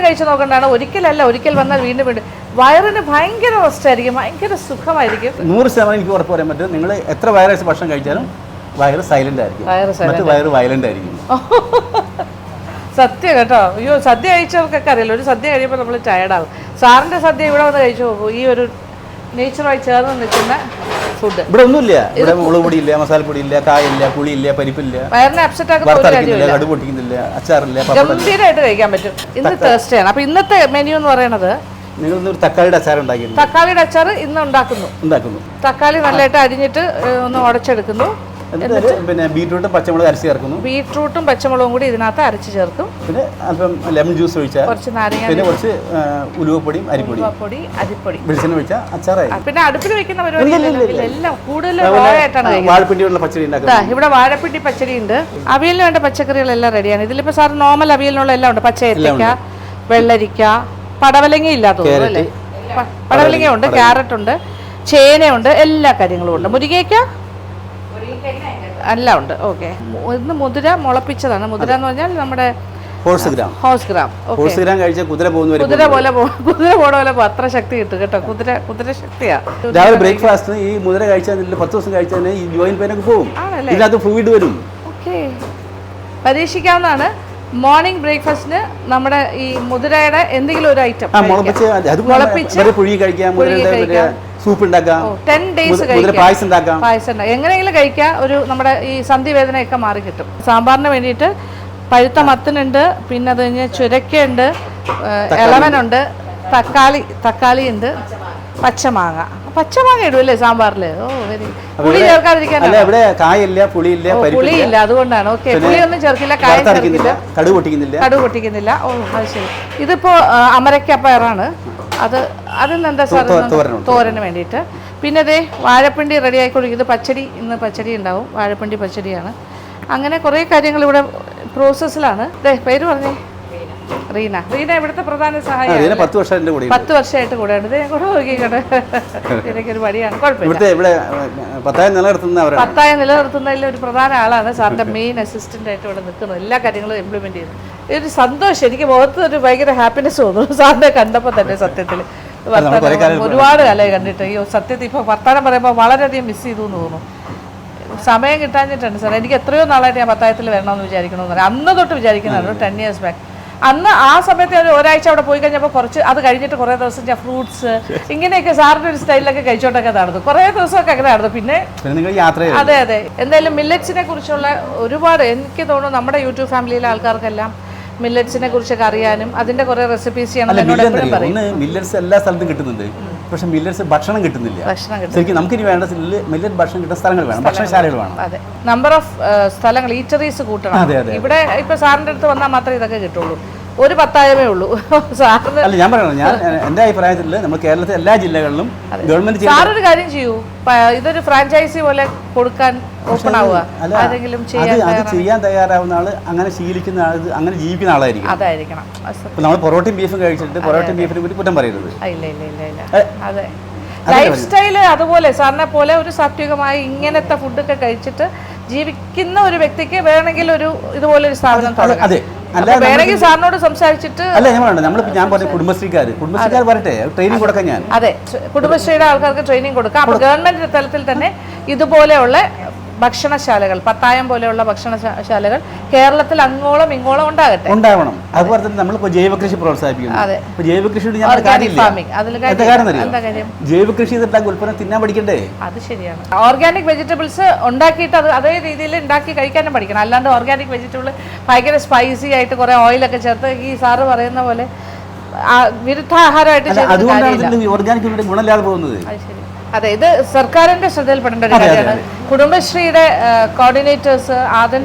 കഴിച്ചു നോക്കണ്ടാണ്. ഒരിക്കൽ വന്നാൽ വീണ്ടും വയറിന് ഭയങ്കര റെസ്റ്റ് ആയിരിക്കും, ഭയങ്കര സുഖമായിരിക്കും. 100% എനിക്ക് ഉറപ്പ് പറയാൻ പറ്റും. നിങ്ങൾ എത്ര വയറാഴ്ച ഭക്ഷണം കഴിച്ചാലും വയറ് സൈലന്റ് ആയിരിക്കും, വയറ് വയലന്റ് ആയിരിക്കും. സത്യം കേട്ടോ. അയ്യോ, സദ്യ കഴിച്ചവർക്കൊക്കെ അറിയില്ല, ഒരു സദ്യ കഴിയുമ്പോൾ നമ്മൾ ടയർഡാകും. സാറിന്റെ സദ്യ ഇവിടെ വന്ന് കഴിച്ചു നോക്കൂ. ഈ ഒരു നേച്ചറുമായി ചേർന്ന് നിൽക്കുന്ന ഫുഡ് ഇവിടെ ഒന്നുമില്ല. ഇവിടെ മുളക് പൊടിയില്ല, മസാലപ്പൊടിയില്ല, കായില്ല, പുളിയില്ല, പരിപ്പില്ല, വയറിനെ അപ്സെറ്റ് ആക്കുന്നില്ല, കടു പൊട്ടിക്കുന്നില്ല, അച്ചാറില്ല. ഗംഭീരമായിട്ട് കഴിക്കാൻ പറ്റും. ഇന്ന് തേഴ്സ്ഡേ ആണ്. അപ്പൊ ഇന്നത്തെ മെനു എന്ന് പറയുന്നത് നിങ്ങൾ തക്കാളിയുടെ അച്ചാർ ഉണ്ടാക്കിയിട്ടുണ്ട്. തക്കാളിയുടെ അച്ചാർ ഇന്ന് ഉണ്ടാക്കുന്നു. തക്കാളി നല്ലതായിട്ട് അരിഞ്ഞിട്ട് ഒന്ന് ഉടച്ചെടുക്കുന്നു. പിന്നെ ബീറ്റ്റൂട്ടും പച്ചമുളകും അരച്ച് ചേർക്കുന്നു. ബീറ്റ്റൂട്ടും പച്ചമുളകും കൂടി ഇതിനകത്ത് അരച്ച് ചേർക്കും. പിന്നെ അല്പം ലെമൺ ജ്യൂസ് ഒഴിച്ചാൽ, കുറച്ച് നാരങ്ങ, പിന്നെ കുറച്ച് ഉലുവപ്പൊടിയും അരിപ്പൊടി, വെളിച്ചെണ്ണ ഒഴിച്ചാൽ അച്ചാറായി. പിന്നെ അടുപ്പിൽ വെക്കുന്ന പരിപാടിയെല്ലാം കൂടുതൽ വാഴപ്പിണ്ടിയുള്ള പച്ചടി ഉണ്ടാക്കുക. ഇവിടെ വാഴപ്പിണ്ടി പച്ചടി ഉണ്ട്. അവിയലിന് വേണ്ട പച്ചക്കറികളെല്ലാം റെഡിയാണ്. ഇതിലിപ്പോ സാർ നോർമൽ അവിയലിനുള്ള എല്ലാം ഉണ്ട്. പച്ച ഏത്തക്ക, വെള്ളരിക്ക, പടവലങ്ങ ഇല്ലാത്ത തോന്നുന്നു അല്ലേ? പടവലങ്ങ ഉണ്ട്, ക്യാരറ്റ് ഉണ്ട്, ചേനയുണ്ട്, എല്ലാ കാര്യങ്ങളും ഉണ്ട്. മുരിങ്ങയ്ക്ക എല്ലാം ഉണ്ട്. ഓക്കെ. ഇന്ന് മുതിര മുളപ്പിച്ചതാണ്. മുതിര എന്ന് പറഞ്ഞാൽ നമ്മുടെ ഹോഴ്സ് ഗ്രാം കഴിച്ചാൽ കുതിര പോലെ അത്ര ശക്തി കിട്ടും കേട്ടോ. കുതിര ശക്തിയാ. രാവിലെ ബ്രേക്ക്ഫാസ്റ്റ് ഈ മുതിര കഴിച്ചാൽ 10 ദിവസം കഴിച്ചാൽ ഈ ജോയിന്റ് പെയിനൊക്കെ പോകും. ഇതിനകത്ത് ഫ്ലൂയിഡ് വരും. ഓക്കെ, പരീക്ഷിക്കാവുന്നതാണ്. മോർണിംഗ് ബ്രേക്ക്ഫാസ്റ്റിന് നമ്മുടെ ഈ മുതിരയുടെ എന്തെങ്കിലും ഒരു ഐറ്റം സൂപ്പ് ഉണ്ടാക്കാം, 10 days പായസം എങ്ങനെയെങ്കിലും കഴിക്കാം. ഒരു നമ്മുടെ ഈ സന്ധിവേദനയൊക്കെ മാറി കിട്ടും. സാമ്പാറിന് വേണ്ടിയിട്ട് പഴുത്ത മത്തനുണ്ട്, പിന്നെ അത് കഴിഞ്ഞ് ചുരക്കയുണ്ട്, ഇളവനുണ്ട്, തക്കാളി ഉണ്ട്, പച്ചമാങ്ങ ഇടുമല്ലേ സാമ്പാറില്? ഓ, വെരി. പുളി ചേർക്കാതിരിക്കാൻ പുളിയില്ല, അതുകൊണ്ടാണ്. ഓക്കെ, പുളിയൊന്നും ചേർക്കില്ല, കായം ചേർക്കില്ല, കടുക് പൊട്ടിക്കുന്നില്ല. ഓ, അത് ശരി. ഇതിപ്പോ അമരക്ക പയറാണ്. അതിനെന്താ സാർ? തോരന് വേണ്ടിയിട്ട്. പിന്നെ ദേ വാഴപ്പിണ്ടി റെഡി ആയിക്കൊണ്ടിരിക്കുന്നത്. പച്ചടി, ഇന്ന് പച്ചടി ഉണ്ടാവും. വാഴപ്പിണ്ടി പച്ചടിയാണ്. അങ്ങനെ കുറേ കാര്യങ്ങൾ ഇവിടെ പ്രോസസ്സിലാണ്. ദേ പേര് പറഞ്ഞേ. റീന ഇവിടുത്തെ പ്രധാന സഹായം. 10 വർഷം എൻ്റെ കൂടെ 10 വർഷമായിട്ട് കൂടെ ഉണ്ട്. ഞാൻ കൂടെ നോക്കിക്കോട്ടെ, ഇതിനൊരു പടിയാണ്, കുഴപ്പമില്ല. ഇവിടെ പത്തായം നിലനിർത്തുന്നതിൽ ഒരു പ്രധാന ആളാണ് സാറിൻ്റെ മെയിൻ അസിസ്റ്റൻ്റ് ആയിട്ട് ഇവിടെ നിൽക്കുന്നത്, എല്ലാ കാര്യങ്ങളും ഇംപ്ലിമെൻറ്റ് ചെയ്യുന്നത്. ഒരു സന്തോഷം, എനിക്ക് മുഖത്ത് ഒരു ഭയങ്കര ഹാപ്പിനെസ് തോന്നുന്നു സാറിനെ കണ്ടപ്പോൾ തന്നെ. സത്യത്തിൽ ഒരുപാട് കാലമായി കണ്ടിട്ട്, അയ്യോ സത്യത്തിൽ ഇപ്പോൾ വർത്തമാനം പറയുമ്പോൾ വളരെയധികം മിസ് ചെയ്തു എന്ന് തോന്നുന്നു. സമയം കിട്ടാഞ്ഞിട്ടുണ്ട് സാർ. എനിക്ക് എത്രയോ നാളായിട്ട് ഞാൻ പത്തായത്തിൽ വരണമെന്ന് വിചാരിക്കണമെന്ന് പറയാം. അന്ന് തൊട്ട് വിചാരിക്കുന്നതാണ്, 10 years ബാക്ക്. അന്ന് ആ സമയത്ത് ഒരാഴ്ച അവിടെ പോയി കഴിഞ്ഞപ്പോൾ കുറച്ച് അത് കഴിഞ്ഞിട്ട് കുറേ ദിവസം ഞാൻ ഫ്രൂട്ട്സ് ഇങ്ങനെയൊക്കെ സാറിൻ്റെ ഒരു സ്റ്റൈലിലൊക്കെ കഴിച്ചോട്ടൊക്കെ നടന്നു. കുറേ ദിവസമൊക്കെ അങ്ങനെ നടന്നു. പിന്നെ അതെ എന്തായാലും മില്ലറ്റ്സിനെ കുറിച്ചുള്ള ഒരുപാട്, എനിക്ക് തോന്നുന്നു നമ്മുടെ യൂട്യൂബ് ഫാമിലിയിലെ ആൾക്കാർക്കെല്ലാം മില്ലറ്റ്സിനെ കുറിച്ചൊക്കെ അറിയാനും അതിന്റെ കുറെ റെസിപ്പീസ് ചെയ്യണം. മില്ലറ്റ്സ് എല്ലാ സ്ഥലത്തും കിട്ടുന്നുണ്ട്, പക്ഷെ മില്ലറ്റ്സ് ഭക്ഷണം കിട്ടുന്നില്ല. ശരിക്കും നമുക്കിനി വേണ്ട മില്ലറ്റ് ഭക്ഷണം കിട്ടുന്ന സ്ഥലങ്ങൾ വേണം, ഭക്ഷണശാലകൾ വേണം. അതെ, നമ്പർ ഓഫ് സ്ഥലങ്ങൾ, ഈറ്ററീസ് കൂട്ടണം. ഇവിടെ ഇപ്പൊ സാറിന്റെ അടുത്ത് വന്നാൽ മാത്രമേ ഇതൊക്കെ കിട്ടുള്ളൂ. ഒരു പത്തായമേ ഉള്ളൂ സാറിന്. അല്ല, ഞാൻ പറയണം, ഞാൻ എൻ്റെ അഭിപ്രായത്തിൽ നമ്മൾ കേരളത്തിലെ എല്ലാ ജില്ലകളിലും ഗവൺമെന്റ് സാറൊരു കാര്യം ചെയ്യൂ, ഇതൊരു ഫ്രാഞ്ചൈസി പോലെ കൊടുക്കാൻ ഓപ്പൺ ആവുക. ആരെങ്കിലും ചെയ്യാൻ തയ്യാറാവുന്ന ആള്, അങ്ങനെ ശീലിക്കുന്ന ആൾ, അങ്ങനെ ജീവിക്കുന്ന ആളായിരിക്കും. അതായിരിക്കണം. നമ്മൾ പൊറോട്ടയും ബീഫും കഴിച്ചിട്ട് പൊറോട്ടയും ബീഫിനെ കുറിച്ച് കുറ്റം പറയരുത്. അതെ, ലൈഫ് സ്റ്റൈല് അതുപോലെ സാറിനെ പോലെ ഒരു സാത്വികമായി ഇങ്ങനത്തെ ഫുഡൊക്കെ കഴിച്ചിട്ട് ജീവിക്കുന്ന ഒരു വ്യക്തിക്ക് വേണമെങ്കിൽ ഒരു ഇതുപോലെ ഒരു സ്ഥാപനം തുടങ്ങാം. വേണമെങ്കിൽ സാറിനോട് സംസാരിച്ചിട്ട്. അല്ല, ഞാൻ പറഞ്ഞ കുടുംബശ്രീക്കാർ പറയട്ടെ, ട്രെയിനിങ് കൊടുക്കാൻ ഞാൻ. അതെ, കുടുംബശ്രീയുടെ ആൾക്കാർക്ക് ട്രെയിനിങ് കൊടുക്കാം. അപ്പോൾ ഗവൺമെന്റ് തലത്തിൽ തന്നെ ഇതുപോലെയുള്ള ഭക്ഷണശാലകൾ, പത്തായം പോലെയുള്ള ഭക്ഷണശാലകൾ കേരളത്തിൽ അങ്ങോളം ഇങ്ങോളം ഉണ്ടാവണം. അതുപോലെ തന്നെ നമ്മളിപ്പോ ജൈവകൃഷി പ്രോത്സാഹിപ്പിക്കുന്നു. ജൈവകൃഷി ജൈവകൃഷി ഉൽപ്പന്നം തിന്നാൻ പഠിക്കണ്ടേ? അത് ശരിയാണ്. ഓർഗാനിക് വെജിറ്റബിൾസ് ഉണ്ടാക്കിയിട്ട് അത് അതേ രീതിയിൽ ഉണ്ടാക്കി കഴിക്കാനും പഠിക്കണം. അല്ലാണ്ട് ഓർഗാനിക് വെജിറ്റബിൾ ഭയങ്കര സ്പൈസി ആയിട്ട് കുറെ ഓയിലൊക്കെ ചേർത്ത് ഈ സാറ് പറയുന്ന പോലെ വിരുദ്ധാഹാരമായിട്ട് ഓർഗാനിക് ഗുണമില്ലാതെ പോകുന്നത്. അതെ, ഇത് സർക്കാരിന്റെ ശ്രദ്ധയിൽപ്പെടേണ്ട ഒരു കാര്യമാണ്. കുടുംബശ്രീയുടെ കോർഡിനേറ്റേഴ്സ്,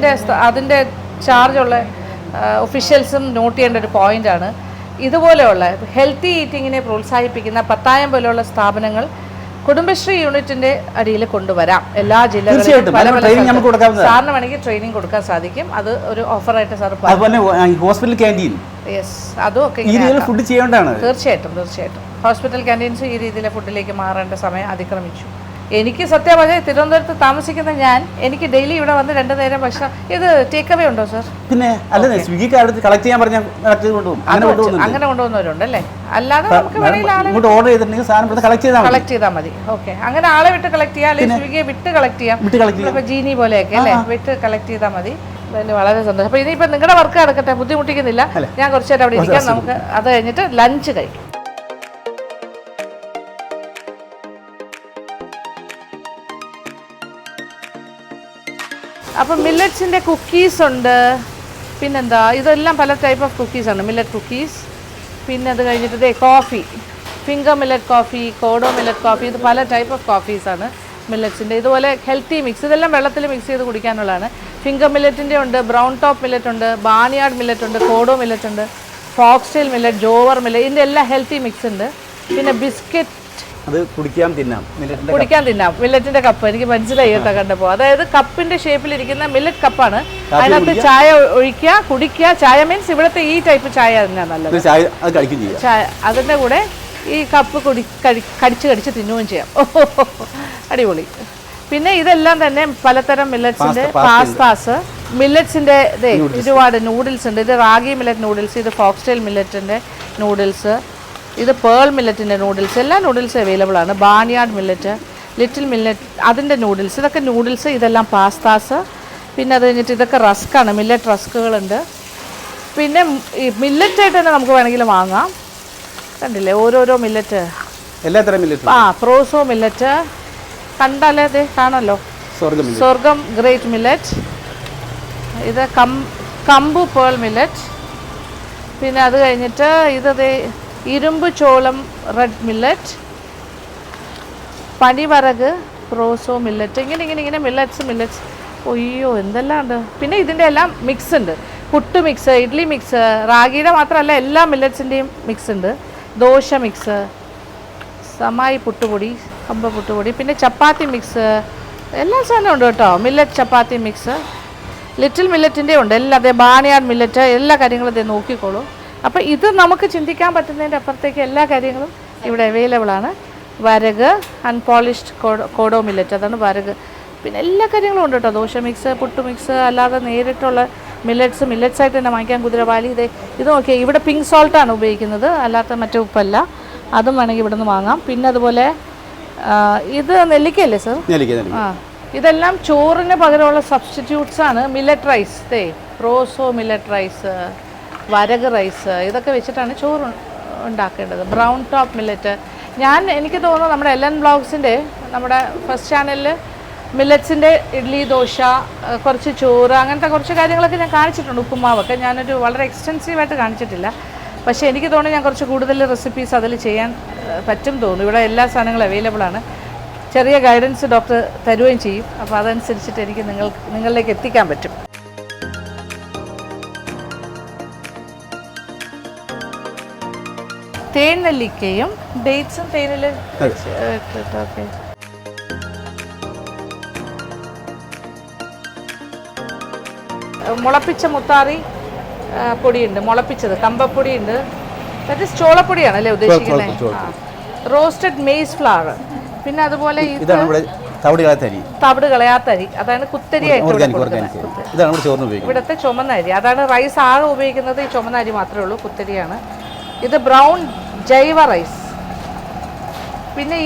അതിന്റെ ചാർജുള്ള ഒഫീഷ്യൽസും നോട്ട് ചെയ്യേണ്ട ഒരു പോയിന്റാണ്. ഇതുപോലെയുള്ള ഹെൽത്തി ഈറ്റിങ്ങിനെ പ്രോത്സാഹിപ്പിക്കുന്ന പത്തായം പോലെയുള്ള സ്ഥാപനങ്ങൾ കുടുംബശ്രീ യൂണിറ്റിന്റെ അടിയിൽ കൊണ്ടുവരാം. എല്ലാ ജില്ലകളിലും സാറിന് വേണമെങ്കിൽ ട്രെയിനിങ് കൊടുക്കാൻ സാധിക്കും. അത് ഒരു ഓഫറായിട്ട് സാർ ഹോസ്പിറ്റൽ ക്യാൻറ്റീൻ, അതും ഒക്കെ തീർച്ചയായിട്ടും ഹോസ്പിറ്റൽ ക്യാൻറ്റീൻസ് ഈ രീതിയിലെ ഫുഡിലേക്ക് മാറേണ്ട സമയം അതിക്രമിച്ചു. എനിക്ക് സത്യം പറഞ്ഞാൽ തിരുവനന്തപുരത്ത് താമസിക്കുന്ന എനിക്ക് ഡെയിലി ഇവിടെ വന്ന് 2 നേരം ഭക്ഷണം. ഇത് ടേക്ക് അവേ ഉണ്ടോ സാർ? പിന്നെ കളക്ട് ചെയ്യാൻ പറഞ്ഞാൽ അങ്ങനെ കൊണ്ടുപോകുന്നവരുണ്ട് അല്ലേ? അല്ലാതെ നമുക്ക് ഓർഡർ ചെയ്തിട്ടുണ്ടെങ്കിൽ സാധനം കളക്ട് ചെയ്താൽ മതി. ഓക്കെ, അങ്ങനെ ആളെ വിട്ട് കളക്ട് ചെയ്യാം, അല്ലെങ്കിൽ സ്വിഗ്ഗിയെ വിട്ട് കളക്ട് ചെയ്യാം. ഇപ്പൊ ജീനി പോലെയൊക്കെ അല്ലേ, വിട്ട് കളക്ട് ചെയ്താൽ മതി. വളരെ സന്തോഷം. അപ്പൊ ഇനിയിപ്പോ നിങ്ങളുടെ വർക്ക് നടക്കട്ടെ, ബുദ്ധിമുട്ടിക്കുന്നില്ല. ഞാൻ കുറച്ചു നേരം അവിടെ ഇരിക്കാം. നമുക്ക് അത് കഴിഞ്ഞിട്ട് ലഞ്ച് കഴിക്കാം. അപ്പം മില്ലറ്റ്സിൻ്റെ കുക്കീസ് ഉണ്ട്. പിന്നെന്താ, ഇതെല്ലാം പല ടൈപ്പ് ഓഫ് കുക്കീസാണ്. മില്ലറ്റ് കുക്കീസ്, പിന്നെ അത് കഴിഞ്ഞിട്ട് കോഫി, ഫിംഗർ മില്ലറ്റ് കോഫി, കോഡോ മില്ലറ്റ് കോഫി, ഇത് പല ടൈപ്പ് ഓഫ് കോഫീസാണ് മില്ലറ്റ്സിൻ്റെ. ഇതുപോലെ ഹെൽത്തി മിക്സ്, ഇതെല്ലാം വെള്ളത്തിൽ മിക്സ് ചെയ്ത് കുടിക്കാനുള്ളതാണ്. ഫിംഗർ മില്ലറ്റിൻ്റെ ഉണ്ട്, ബ്രൗൺ ടോപ്പ് മില്ലറ്റ് ഉണ്ട്, ബാനിയാർഡ് മില്ലറ്റ് ഉണ്ട്, കോഡോ മില്ലറ്റ് ഉണ്ട്, ഫോക്സ്റ്റെയിൽ മില്ലറ്റ്, ജോവർ മില്ലറ്റ്, ഇതിൻ്റെ എല്ലാം ഹെൽത്തി മിക്സ് ഉണ്ട്. പിന്നെ ബിസ്ക്കറ്റ്, അത് കുടിക്കാൻ തിന്നാം മില്ലറ്റിന്റെ കപ്പ്. എനിക്ക് മനസ്സിലായി കേട്ടോ കണ്ടപ്പോൾ. അതായത് കപ്പിന്റെ ഷേപ്പിലിരിക്കുന്ന മില്ലറ്റ് കപ്പാണ്. അതിനകത്ത് ചായ ഒഴിക്കുക, കുടിക്കുക. ചായ മീൻസ് ഇവിടുത്തെ ഈ ടൈപ്പ് ചായ തന്നെയാണ് നല്ലത്. ചായ അതിന്റെ കൂടെ ഈ കപ്പ് കടിച്ച് തിന്നുകയും ചെയ്യാം. അടിപൊളി. പിന്നെ ഇതെല്ലാം തന്നെ പലതരം മില്ലറ്റ്സിന്റെ പാസ്താസ്, മില്ലറ്റ്സിന്റെ ഒരുപാട് നൂഡിൽസ് ഉണ്ട്. ഇത് റാഗി മില്ലറ്റ് നൂഡിൽസ്, ഇത് ഫോക്സ്റ്റെയിൽ മില്ലറ്റിന്റെ നൂഡിൽസ്, ഇത് പേൾ മില്ലറ്റിൻ്റെ നൂഡിൽസ്, എല്ലാ നൂഡിൽസും അവൈലബിൾ ആണ്. ബാനിയാർഡ് മില്ലറ്റ്, ലിറ്റിൽ മില്ലറ്റ്, അതിൻ്റെ നൂഡിൽസ്, ഇതൊക്കെ നൂഡിൽസ്. ഇതെല്ലാം പാസ്താസ്. പിന്നെ അത് കഴിഞ്ഞിട്ട് ഇതൊക്കെ റസ്ക്കാണ്, മില്ലറ്റ് റസ്കുകളുണ്ട്. പിന്നെ ഈ മില്ലറ്റായിട്ട് തന്നെ നമുക്ക് വേണമെങ്കിൽ വാങ്ങാം. കണ്ടില്ലേ ഓരോരോ മില്ലറ്റ്, എല്ലാത്തരം മില്ലറ്റ്. പ്രോസോ മില്ലറ്റ് കണ്ടാലേ അതെ കാണല്ലോ. സ്വർഗം ഗ്രേറ്റ് മില്ലറ്റ്, ഇത് കമ്പു പേൾ മില്ലറ്റ്. പിന്നെ അത് കഴിഞ്ഞിട്ട് ഇതേ ഇരുമ്പ് ചോളം റെഡ് മില്ലറ്റ്, പനിവറക് പ്രോസോ മില്ലറ്റ്, ഇങ്ങനെ മില്ലറ്റ്സ്. ഒയ്യോ എന്തെല്ലാം ഉണ്ട്. പിന്നെ ഇതിൻ്റെ എല്ലാം മിക്സ് ഉണ്ട്. പുട്ട് മിക്സ്, ഇഡ്ലി മിക്സ്, റാഗിയുടെ മാത്രമല്ല എല്ലാ മില്ലറ്റ്സിൻ്റെയും മിക്സ് ഉണ്ട്. ദോശ മിക്സ്, സമായി പുട്ടുപൊടി, കമ്പ പുട്ടുപൊടി, പിന്നെ ചപ്പാത്തി മിക്സ്, എല്ലാ സാധനവും ഉണ്ട് കേട്ടോ. മില്ലറ്റ് ചപ്പാത്തി മിക്സ്, ലിറ്റിൽ മില്ലറ്റിൻ്റെ ഉണ്ട്. എല്ലാ ബാനിയാർഡ് മില്ലറ്റ്, എല്ലാ കാര്യങ്ങളും നോക്കിക്കോളൂ. അപ്പോൾ ഇത് നമുക്ക് ചിന്തിക്കാൻ പറ്റുന്നതിൻ്റെ അപ്പുറത്തേക്ക് എല്ലാ കാര്യങ്ങളും ഇവിടെ അവൈലബിൾ ആണ്. വരക്, അൺപോളിഷ്ഡ് കോഡോ മില്ലറ്റ്, അതാണ് വരക്. പിന്നെ എല്ലാ കാര്യങ്ങളും ഉണ്ട് കേട്ടോ. ദോശ മിക്സ്, പുട്ട് മിക്സ്, അല്ലാതെ നേരിട്ടുള്ള മില്ലറ്റ്സ് ആയിട്ട് തന്നെ വാങ്ങിക്കാൻ. കുതിരവാലി, ഇത് നോക്കിയാൽ ഇവിടെ പിങ്ക് സോൾട്ടാണ് ഉപയോഗിക്കുന്നത്, അല്ലാത്ത മറ്റേ ഉപ്പല്ല. അതും വേണമെങ്കിൽ ഇവിടെ നിന്ന് വാങ്ങാം. പിന്നെ അതുപോലെ ഇത് നെല്ലിക്കയല്ലേ സർ? നെല്ലിക്ക. ഇതെല്ലാം ചോറിന് പകരമുള്ള സബ്സ്റ്റിറ്റ്യൂട്ട്സ് ആണ്. Millet rice, proso millet rice, വരക് റൈസ്, ഇതൊക്കെ വെച്ചിട്ടാണ് ചോറ് ഉണ്ടാക്കേണ്ടത്. Brown top millet. എനിക്ക് തോന്നുന്നു നമ്മുടെ LN ബ്ലോഗ്സിൻ്റെ നമ്മുടെ ഫസ്റ്റ് ചാനലിൽ മില്ലറ്റ്സിൻ്റെ ഇഡ്ഡലി, ദോശ, കുറച്ച് ചോറ്, അങ്ങനത്തെ കുറച്ച് കാര്യങ്ങളൊക്കെ ഞാൻ കാണിച്ചിട്ടുണ്ട്. ഉപ്പുമാവൊക്കെ ഞാനൊരു വളരെ എക്സ്റ്റെൻസീവായിട്ട് കാണിച്ചിട്ടില്ല. പക്ഷേ എനിക്ക് തോന്നുന്നു ഞാൻ കുറച്ച് കൂടുതൽ റെസിപ്പീസ് അതിൽ ചെയ്യാൻ പറ്റും തോന്നുന്നു. ഇവിടെ എല്ലാ സാധനങ്ങളും അവൈലബിൾ ആണ്. ചെറിയ ഗൈഡൻസ് ഡോക്ടർ തരുകയും ചെയ്യും. അപ്പോൾ അതനുസരിച്ചിട്ട് എനിക്ക് നിങ്ങളിലേക്ക് എത്തിക്കാൻ പറ്റും. തേൻ നെല്ലിക്കയും ഡേറ്റ്സും തേനിൽ ഓക്കെ. മുളപ്പിച്ച മുത്താറി പൊടിയുണ്ട്, മുളപ്പിച്ചത് കമ്പപ്പൊടിയുണ്ട്. ദാറ്റ് ഈസ് ചോളപ്പൊടിയാണ് അല്ലേ ഉദ്ദേശിക്കുന്നത്? Roasted maze flower. പിന്നെ അതുപോലെ തവിട് കളയാത്ത അരി, അതാണ് കുത്തരി ആയിട്ട് ഇവിടുത്തെ ചുമന്ന അരി. അതാണ് റൈസ് ആകെ ഉപയോഗിക്കുന്നത്. ഈ ചുമന്ന അരി മാത്രമേ ഉള്ളൂ, കുത്തരിയാണ്. ഇത് ബ്രൗൺ ജൈവ റൈസ്. പിന്നെ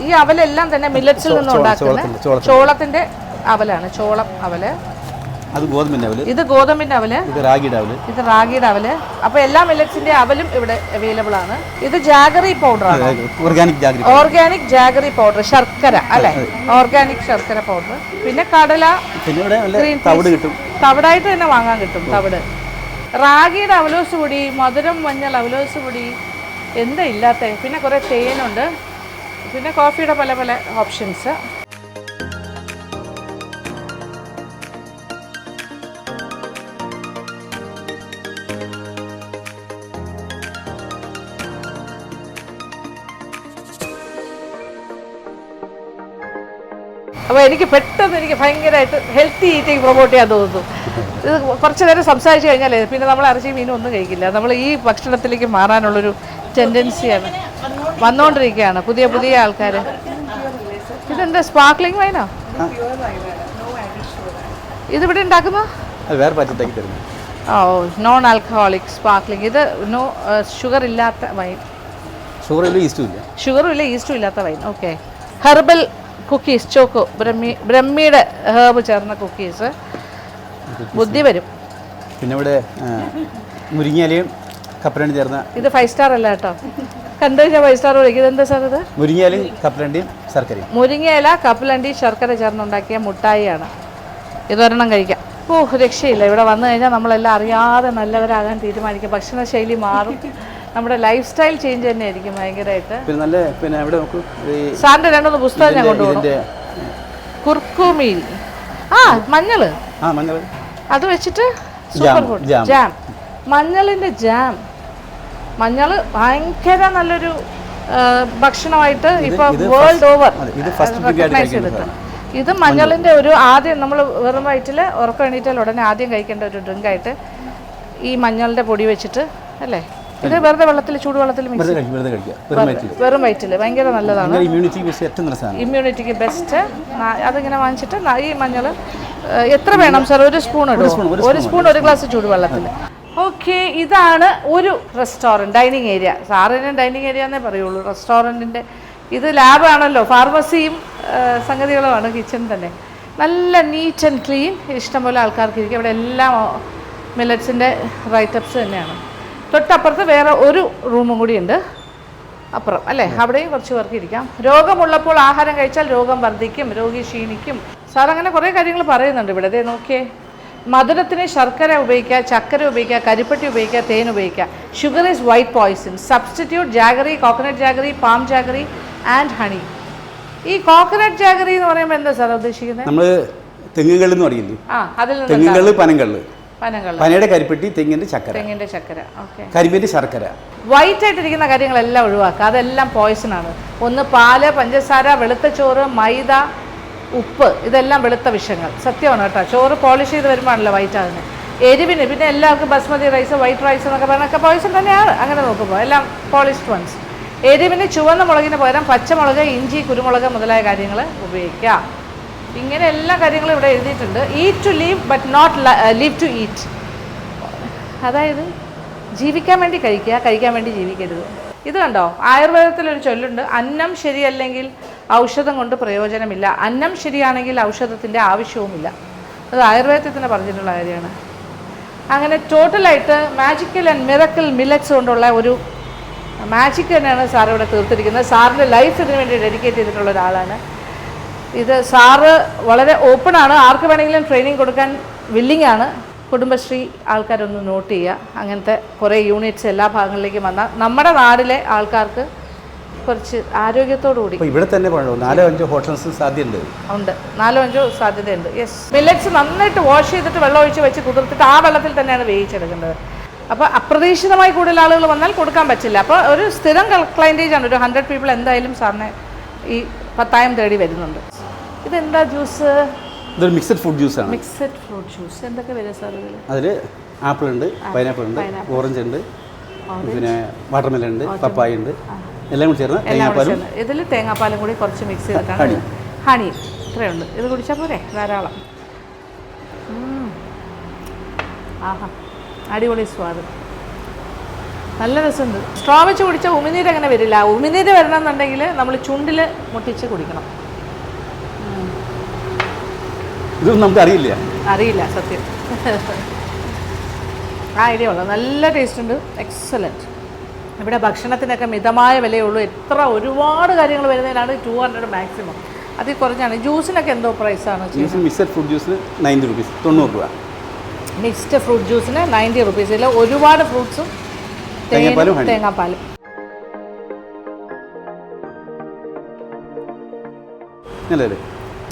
ഈ അവലെല്ലാം തന്നെ മില്ലറ്റ്സിൽ നിന്നും ഉണ്ടാക്കുന്നത് ചോളത്തിന്റെ അവലാണ്. ചോളം അവല്, ഇത് ഗോതമ്പിന്റെ അവല്, ഇത് റാഗിയുടെ അവല്. അപ്പൊ എല്ലാ മില്ലറ്റ്സിന്റെ അവലും ഇവിടെ അവൈലബിൾ ആണ്. ഇത് ജാഗറി പൗഡർ ആണ്, ഓർഗാനിക് ജാഗറി പൗഡർ, ശർക്കര അല്ലെ, ഓർഗാനിക് ശർക്കര പൗഡർ. പിന്നെ കടല, തവിടായിട്ട് തന്നെ വാങ്ങാൻ കിട്ടും. തവിട്, റാഗിയുടെ അവലോസ് പൊടി, മധുരം മഞ്ഞൾ അവലോസ് പൊടി, എന്താ ഇല്ലാത്ത. പിന്നെ കുറെ തേനുണ്ട്. പിന്നെ കോഫിയുടെ പല പല ഓപ്ഷൻസ്. അപ്പോൾ എനിക്ക് ഭയങ്കരമായിട്ട് ഹെൽത്തി ഈറ്റിംഗ് പ്രൊമോട്ട് ചെയ്യാൻ തോന്നുന്നു. ഇത് കുറച്ച് നേരം സംസാരിച്ച് കഴിഞ്ഞാൽ പിന്നെ നമ്മൾ ഇറച്ചി മീനും ഒന്നും കഴിക്കില്ല. നമ്മൾ ഈ ഭക്ഷണത്തിലേക്ക് മാറാനുള്ളൊരു ടെൻഡൻസിയാണ് വന്നുകൊണ്ടിരിക്കുകയാണ് പുതിയ പുതിയ ആൾക്കാർ. ഇതെന്താ സ്പാർക്ലിംഗ് വൈനോ? ഇതിവിടെ ഉണ്ടാക്കുന്ന നോൺ ആൽക്കഹോളിക് സ്പാർക്ലിംഗ്. ഇത് ഷുഗർ ഇല്ലാത്ത വൈൻ. ഷുഗറും ഇല്ല, ഈസ്റ്റും ഇല്ലാത്ത wine. Okay. Herbal cookies, choco, ബ്രഹ്മിയുടെ ഹേർബ് ചേർന്ന കുക്കീസ്. ബുദ്ധി വരും. പിന്നെ ഇവിടെ മുരിങ്ങയിലയും കപ്പലണ്ടി ചേർന്ന, ഇത് 5 സ്റ്റാർ അല്ല കേട്ടോ, കണ്ടു കഴിഞ്ഞാൽ 5 സ്റ്റാർ വിളിക്കും. ഇതെന്താ സാർ? ഇത് മുരിങ്ങയിലും കപ്പലണ്ടിയും ശർക്കരയും. മുരിങ്ങയില, കപ്പലണ്ടി, ശർക്കര ചേർന്നുണ്ടാക്കിയ മുട്ടായിയാണ്. ഇതൊരെണ്ണം കഴിക്കാം. രക്ഷയില്ല. ഇവിടെ വന്നു കഴിഞ്ഞാൽ നമ്മളെല്ലാം അറിയാതെ നല്ലവരാകാൻ തീരുമാനിക്കും. ഭക്ഷണശൈലി മാറും. നമ്മുടെ ലൈഫ് സ്റ്റൈൽ ചേഞ്ച് തന്നെയായിരിക്കും ഭയങ്കരമായിട്ട്. സാറിന്റെ 2 പുസ്തകം ഞാൻ കൊണ്ടുപോകും. കുർക്കുമീൽ, മഞ്ഞള്, അത് വെച്ചിട്ട് സൂപ്പർ ഫുഡ് ജാം, മഞ്ഞളിന്റെ ജാം. മഞ്ഞള് ഭയങ്കര നല്ലൊരു ഭക്ഷണമായിട്ട് ഇപ്പൊ വേൾഡ് ഓവർ റെക്കഗ്നൈസ് ചെയ്തിട്ട്. ഇത് മഞ്ഞളിന്റെ ഒരു ആദ്യം നമ്മൾ വെറും വയറ്റിൽ ഉറക്കം എണീറ്റാൽ ഉടനെ ആദ്യം കഴിക്കേണ്ട ഒരു ഡ്രിങ്ക് ആയിട്ട് ഈ മഞ്ഞളിന്റെ പൊടി വെച്ചിട്ട് അല്ലേ. ഇത് വെറുതെ വെള്ളത്തിൽ, ചൂടുവെള്ളത്തിൽ വെറും വയറ്റിൽ ഭയങ്കര നല്ലതാണ്. ഇമ്മ്യൂണിറ്റിക്ക് ബെസ്റ്റ്. അതിങ്ങനെ വാങ്ങിച്ചിട്ട് ഈ മഞ്ഞൾ എത്ര വേണം സാർ? 1 സ്പൂൺ ഇടും. 1 സ്പൂൺ 1 ഗ്ലാസ് ചൂടുവെള്ളത്തിൽ. ഓക്കെ. ഇതാണ് ഒരു റെസ്റ്റോറൻറ്റ്, ഡൈനിങ് ഏരിയ. സാറിന് ഡൈനിങ് ഏരിയ എന്നേ പറയുള്ളൂ. റെസ്റ്റോറൻറ്റിൻ്റെ ഇത് ലാബാണല്ലോ, ഫാർമസിയും സംഗതികളുമാണ് കിച്ചൺ തന്നെ. നല്ല നീറ്റ് ആൻഡ് ക്ലീൻ. ഇഷ്ടംപോലെ ആൾക്കാർക്ക് ഇരിക്കും. ഇവിടെ എല്ലാം മില്ലറ്റ്സിൻ്റെ റൈറ്റപ്സ് തന്നെയാണ്. തൊട്ടപ്പുറത്ത് വേറെ ഒരു റൂമും കൂടി ഉണ്ട് അപ്പുറം അല്ലേ, അവിടെയും കുറച്ച് പേർക്ക് ഇരിക്കാം. രോഗമുള്ളപ്പോൾ ആഹാരം കഴിച്ചാൽ രോഗം വർദ്ധിക്കും, രോഗി ക്ഷീണിക്കും. സാർ അങ്ങനെ കുറേ കാര്യങ്ങൾ പറയുന്നുണ്ട് ഇവിടെ. ദേ നോക്കിയേ, മധുരത്തിന് ശർക്കര ഉപയോഗിക്കുക, ചക്കര ഉപയോഗിക്കുക, കരിപ്പട്ടി ഉപയോഗിക്കുക, തേൻ ഉപയോഗിക്കുക. Sugar is white poison. Substitute jaggery, coconut jaggery, palm jaggery and honey. ഈ കോക്കനട്ട് ജാഗറി എന്ന് പറയുമ്പോൾ എന്താ സാർ ഉദ്ദേശിക്കുന്നത്? നമ്മൾ തെങ്ങുകള്ള് എന്ന് പറയില്ലേ, തെങ്ങുകള്ള്, പനങ്കള്ള്, പനയുടെ കരിപ്പെട്ടി, തെങ്ങിന്റെ ചക്കര, കരിമ്പിന്റെ ശർക്കര. വൈറ്റ് ആയിട്ടിരിക്കുന്ന കാര്യങ്ങളെല്ലാം ഒഴിവാക്കുക. അതെല്ലാം പോയിസൺ ആണ്. ഒന്ന് പാല്, പഞ്ചസാര, വെളുത്ത ചോറ്, മൈദ, ഉപ്പ്, ഇതെല്ലാം വെളുത്ത വിഷങ്ങൾ. സത്യമാണ് കേട്ടോ. ചോറ് പോളിഷ് ചെയ്ത് വരുമ്പോഴാണല്ലോ വൈറ്റ് ആകുന്നത്. എരിവിന് പിന്നെ എല്ലാവർക്കും ബസ്മതി റൈസ്, വൈറ്റ് റൈസ് എന്നൊക്കെ പറഞ്ഞൊക്കെ പോയിസൺ തന്നെയാണ് അങ്ങനെ നോക്കുമ്പോൾ, എല്ലാം പോളിഷ്ഡ് വൺസ്. എരിവിന് ചുവന്ന മുളകിന് പകരം പച്ചമുളക്, ഇഞ്ചി, കുരുമുളക് മുതലായ കാര്യങ്ങൾ ഉപയോഗിക്കാം. ഇങ്ങനെ എല്ലാ കാര്യങ്ങളും ഇവിടെ എഴുതിയിട്ടുണ്ട്. Eat to live but not live to eat. അതായത് ജീവിക്കാൻ വേണ്ടി കഴിക്കുക, കഴിക്കാൻ വേണ്ടി ജീവിക്കരുത്. ഇത് കണ്ടോ, ആയുർവേദത്തിലൊരു ചൊല്ലുണ്ട്, അന്നം ശരിയല്ലെങ്കിൽ ഔഷധം കൊണ്ട് പ്രയോജനമില്ല, അന്നം ശരിയാണെങ്കിൽ ഔഷധത്തിൻ്റെ ആവശ്യവുമില്ല. അത് ആയുർവേദത്തിൽ തന്നെ പറഞ്ഞിട്ടുള്ള കാര്യമാണ്. അങ്ങനെ ടോട്ടലായിട്ട് മാജിക്കൽ ആൻഡ് മിറക്കിൾ മില്ലറ്റ്സ് കൊണ്ടുള്ള ഒരു മാജിക് തന്നെയാണ് സാർ ഇവിടെ തീർത്തിരിക്കുന്നത്. സാറിൻ്റെ ലൈഫ് ഇതിനു വേണ്ടി ഡെഡിക്കേറ്റ് ചെയ്തിട്ടുള്ള ഒരാളാണ്. ഇത് സാറ് വളരെ ഓപ്പണാണ്, ആർക്ക് വേണമെങ്കിലും ട്രെയിനിങ് കൊടുക്കാൻ വില്ലിംഗ് ആണ്. കുടുംബശ്രീ ആൾക്കാരൊന്ന് നോട്ട് ചെയ്യുക. അങ്ങനത്തെ കുറേ യൂണിറ്റ്സ് എല്ലാ ഭാഗങ്ങളിലേക്കും വന്നാൽ നമ്മുടെ നാട്ടിലെ ആൾക്കാർക്ക് കുറച്ച് ആരോഗ്യത്തോടു കൂടി ഇവിടെ തന്നെ 4-5 ഹോട്ടൽസ് സാധ്യതയുണ്ട്. ഉണ്ട്, 4-5 സാധ്യതയുണ്ട്. യെസ്, മില്ലറ്റ്സ് നന്നായിട്ട് വാഷ് ചെയ്തിട്ട് വെള്ളം ഒഴിച്ച് വെച്ച് കുതിർത്തിട്ട് ആ വെള്ളത്തിൽ തന്നെയാണ് വേവിച്ചെടുക്കേണ്ടത്. അപ്പോൾ അപ്രതീക്ഷിതമായി കൂടുതൽ ആളുകൾ വന്നാൽ കൊടുക്കാൻ പറ്റില്ല. അപ്പോൾ ഒരു സ്ഥിരം ക്ലൈൻറ്റേജ് ആണ്. ഒരു 100 പീപ്പിൾ എന്തായാലും സാറിനെ ഈ പത്തായം തേടി വരുന്നുണ്ട്. ഇതെന്താ ജ്യൂസ്? ഇതൊരു മിക്സഡ് ഫ്രൂട്ട് ജ്യൂസാണ്. മിക്സഡ് ഫ്രൂട്ട് ജ്യൂസ് എന്തൊക്കെ വരും സാർ ഇതിൽ? അതിൽ ആപ്പിൾ ഉണ്ട്, പൈനാപ്പിൾ ഉണ്ട്, ഓറഞ്ച് ഉണ്ട്, പിന്നെ വാട്ടർമെലൺ ഉണ്ട്, പപ്പായ ഉണ്ട്, എല്ലാം കൂടി ചേർന്ന് തേങ്ങാപ്പാലും. ഇതിൽ തേങ്ങാപ്പാലും കൂടി കുറച്ച് മിക്സ് ചെയ്തിട്ടാണ്. ഹണി ഇത്രയുണ്ട്. ഇത് കുടിച്ചാൽ പോരെ, ധാരാളം. ആഹാ, അടിപൊളി സ്വാദ്, നല്ല രസമുണ്ട്. സ്ട്രോ വെച്ച് കുടിച്ചാൽ ഉമിനീര് അങ്ങനെ വരില്ല. ഉമിനീര് വരണമെന്നുണ്ടെങ്കിൽ നമ്മൾ ചുണ്ടിൽ മുട്ടിച്ച് കുടിക്കണം. ഇതൊന്നും നമുക്ക് അറിയില്ല സത്യം. ആ ഐഡിയ ഉള്ളു, നല്ല ടേസ്റ്റ് ഉണ്ട്, എക്സലൻറ്റ്. ഇവിടെ ഭക്ഷണത്തിനൊക്കെ മിതമായ വിലയുള്ളൂ. ഒരുപാട് കാര്യങ്ങൾ വരുന്നതിനാണ് 200 മാക്സിമം, അതിൽ കുറഞ്ഞാണ്. ജ്യൂസിനൊക്കെ എന്തോ പ്രൈസാണ്? മിക്സഡ് ഫ്രൂട്ട് ജ്യൂസിന് 90 രൂപീസ്, 90 രൂപ. മിക്സ്ഡ് ഫ്രൂട്ട് ജ്യൂസിന് 90 റുപ്പീസ്. ഇതിൽ ഒരുപാട് ഫ്രൂട്ട്സും തേങ്ങാപ്പാലും.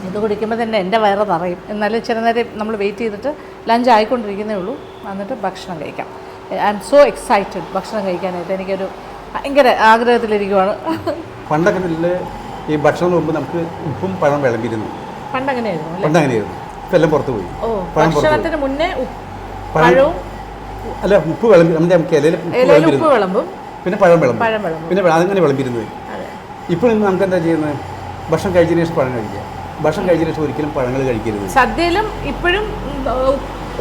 ഇത് കുടിക്കുമ്പോൾ തന്നെ എൻ്റെ വയറ് നിറയും. എന്നാലും ചില നേരം നമ്മൾ വെയിറ്റ് ചെയ്തിട്ട് ലഞ്ച് ആയിക്കൊണ്ടിരിക്കുന്നേ ഉള്ളൂ, എന്നിട്ട് ഭക്ഷണം കഴിക്കാം. ഐ എം സോ എക്സൈറ്റഡ് ഭക്ഷണം കഴിക്കാനായിട്ട്. എനിക്കൊരു ഭയങ്കര ആഗ്രഹത്തിലിരിക്കുവാണ്. പണ്ടൊക്കെ ഈ ഭക്ഷണം മുമ്പ് നമുക്ക് ഉപ്പും പഴം വിളമ്പിയിരുന്നു. പണ്ടങ്ങനെയായിരുന്നു. ഇപ്പം എല്ലാം പുറത്ത് പോയി. ഭക്ഷണത്തിന് മുന്നേ പഴവും അല്ല ഉപ്പ് വിളമ്പി നമുക്ക് ഇലയിൽ ഉപ്പ് വിളമ്പും, പിന്നെ പഴം വിളമ്പും, പിന്നെ അതങ്ങനെ വിളമ്പിരുന്നത്. ഇപ്പോൾ നമുക്ക് എന്താ ചെയ്യുന്നത്? ഭക്ഷണം കഴിച്ചതിന് ശേഷം പഴം കഴിക്കുക, ഭക്ഷണം കഴിച്ചതിന് ശേഷം ഒരിക്കലും പഴങ്ങൾ കഴിക്കരുത്. സദ്യയിലും ഇപ്പോഴും